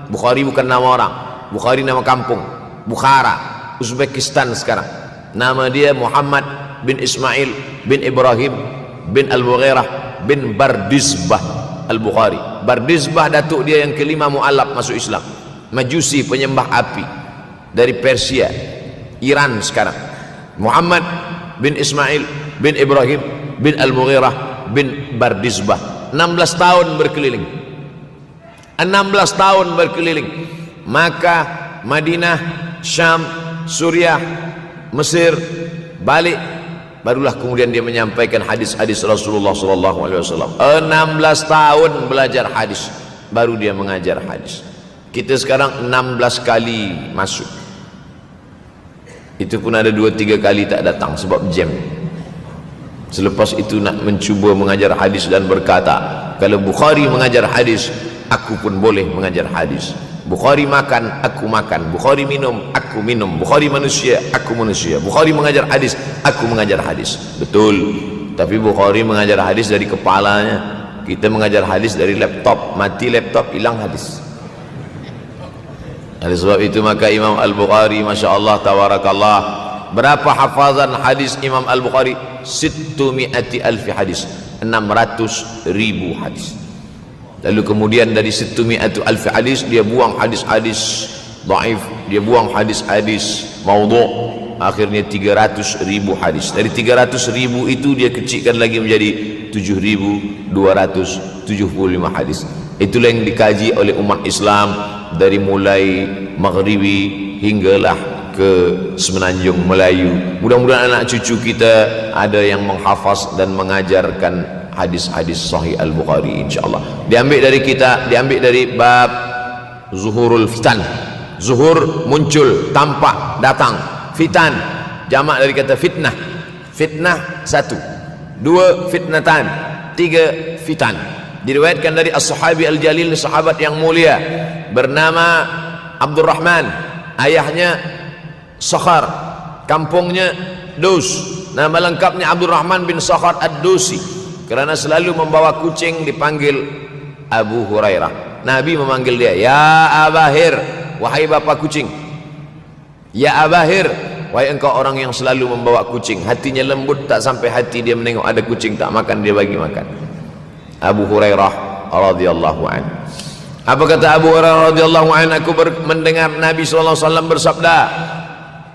S2: Bukhari bukan nama orang, Bukhari nama kampung, Bukhara, Uzbekistan sekarang. Nama dia Muhammad bin Ismail bin Ibrahim bin Al-Mughirah bin Bardizbah Al-Bukhari. Bardizbah datuk dia yang kelima mu'alaf masuk Islam, Majusi, penyembah api, dari Persia, Iran sekarang. Muhammad bin Ismail bin Ibrahim bin Al-Mughirah bin Bardizbah. 16 tahun berkeliling, 16 tahun berkeliling Makkah, Madinah, Syam, Suriah, Mesir, balik, barulah kemudian dia menyampaikan hadis-hadis Rasulullah SAW. 16 tahun belajar hadis, baru dia mengajar hadis. Kita sekarang 16 kali masuk, itu pun ada 2-3 kali tak datang sebab jam. Selepas itu nak mencuba mengajar hadis dan berkata, kalau Bukhari mengajar hadis, aku pun boleh mengajar hadis. Bukhari makan, aku makan. Bukhari minum, aku minum. Bukhari manusia, aku manusia. Bukhari mengajar hadis, aku mengajar hadis. Betul, tapi Bukhari mengajar hadis dari kepalanya, kita mengajar hadis dari laptop. Mati laptop, hilang hadis. Oleh sebab itu maka Imam Al-Bukhari, Masya Allah, Tabarakallah, berapa hafazan hadis Imam Al-Bukhari? 600,000 hadis, 600,000 hadis. Lalu kemudian dari 600,000 hadis dia buang hadis-hadis dhaif, dia buang hadis-hadis maudhu', akhirnya 300,000 hadis. Dari 300,000 itu dia kecilkan lagi menjadi 7.275 hadis. Itulah yang dikaji oleh umat Islam dari mulai Maghribi hinggalah ke Semenanjung Melayu. Mudah-mudahan anak cucu kita ada yang menghafaz dan mengajarkan hadis-hadis Sahih Al-Bukhari, insyaallah. Diambil dari kita, diambil dari bab zuhurul fitan. Zuhur, muncul, tampak, datang. Fitan, jamak dari kata fitnah. Fitnah 1, 2 fitnatan, 3 fitan. Diriwayatkan dari as-sahabi al-jalil, sahabat yang mulia bernama Abdurrahman, ayahnya Sakhar, kampungnya Dus. Nama lengkapnya Abdurrahman bin Sakhar ad-Dusi. Kerana selalu membawa kucing dipanggil Abu Hurairah. Nabi memanggil dia, ya Abahir, wahai bapa kucing. Ya Abahir, wahai engkau orang yang selalu membawa kucing. Hatinya lembut, tak sampai hati dia menengok ada kucing tak makan, dia bagi makan. Abu Hurairah radhiyallahu an. Apa kata Abu Hurairah radhiyallahu an? Aku mendengar Nabi SAW bersabda,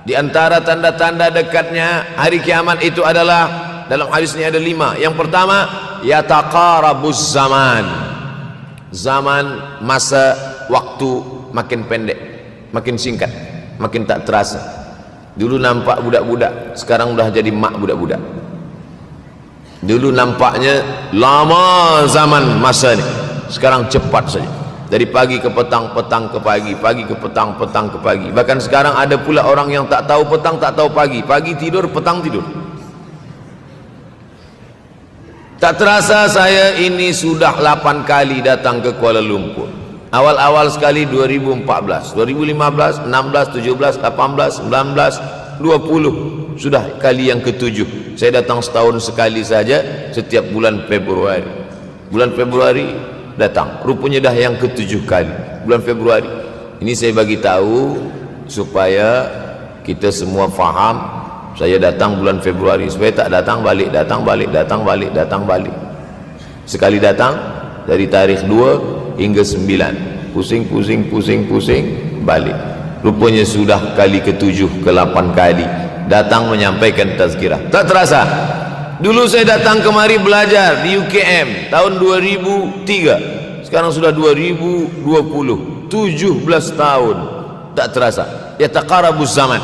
S2: di antara tanda-tanda dekatnya hari kiamat itu adalah, dalam hadis ini ada 5. Yang pertama, yataqarabuz zaman. Zaman, masa, waktu makin pendek, makin singkat, makin tak terasa. Dulu nampak budak-budak, sekarang sudah jadi mak budak-budak. Dulu nampaknya lama zaman masa ni, sekarang cepat saja. Dari pagi ke petang, petang ke pagi, pagi ke petang, petang ke pagi. Bahkan sekarang ada pula orang yang tak tahu petang, tak tahu pagi. Pagi tidur, petang tidur. Tak terasa saya ini sudah 8 kali datang ke Kuala Lumpur. Awal-awal sekali 2014, 2015, 16, 17, 18, 19, 20. Sudah kali yang ke-7. Saya datang setahun sekali saja, setiap bulan Februari. Bulan Februari datang. Rupanya dah yang ke-7 kali. Bulan Februari. Ini saya bagi tahu supaya kita semua faham. Saya datang bulan Februari, supaya tak datang balik, datang balik, datang balik, datang balik. Sekali datang dari tarikh 2 hingga 9. Pusing, pusing, pusing, pusing, balik. Rupanya sudah kali ke-7, ke-8 kali datang menyampaikan tazkirah. Tak terasa. Dulu saya datang kemari belajar di UKM tahun 2003. Sekarang sudah 2020. 17 tahun. Tak terasa. Ya taqarabuz zaman.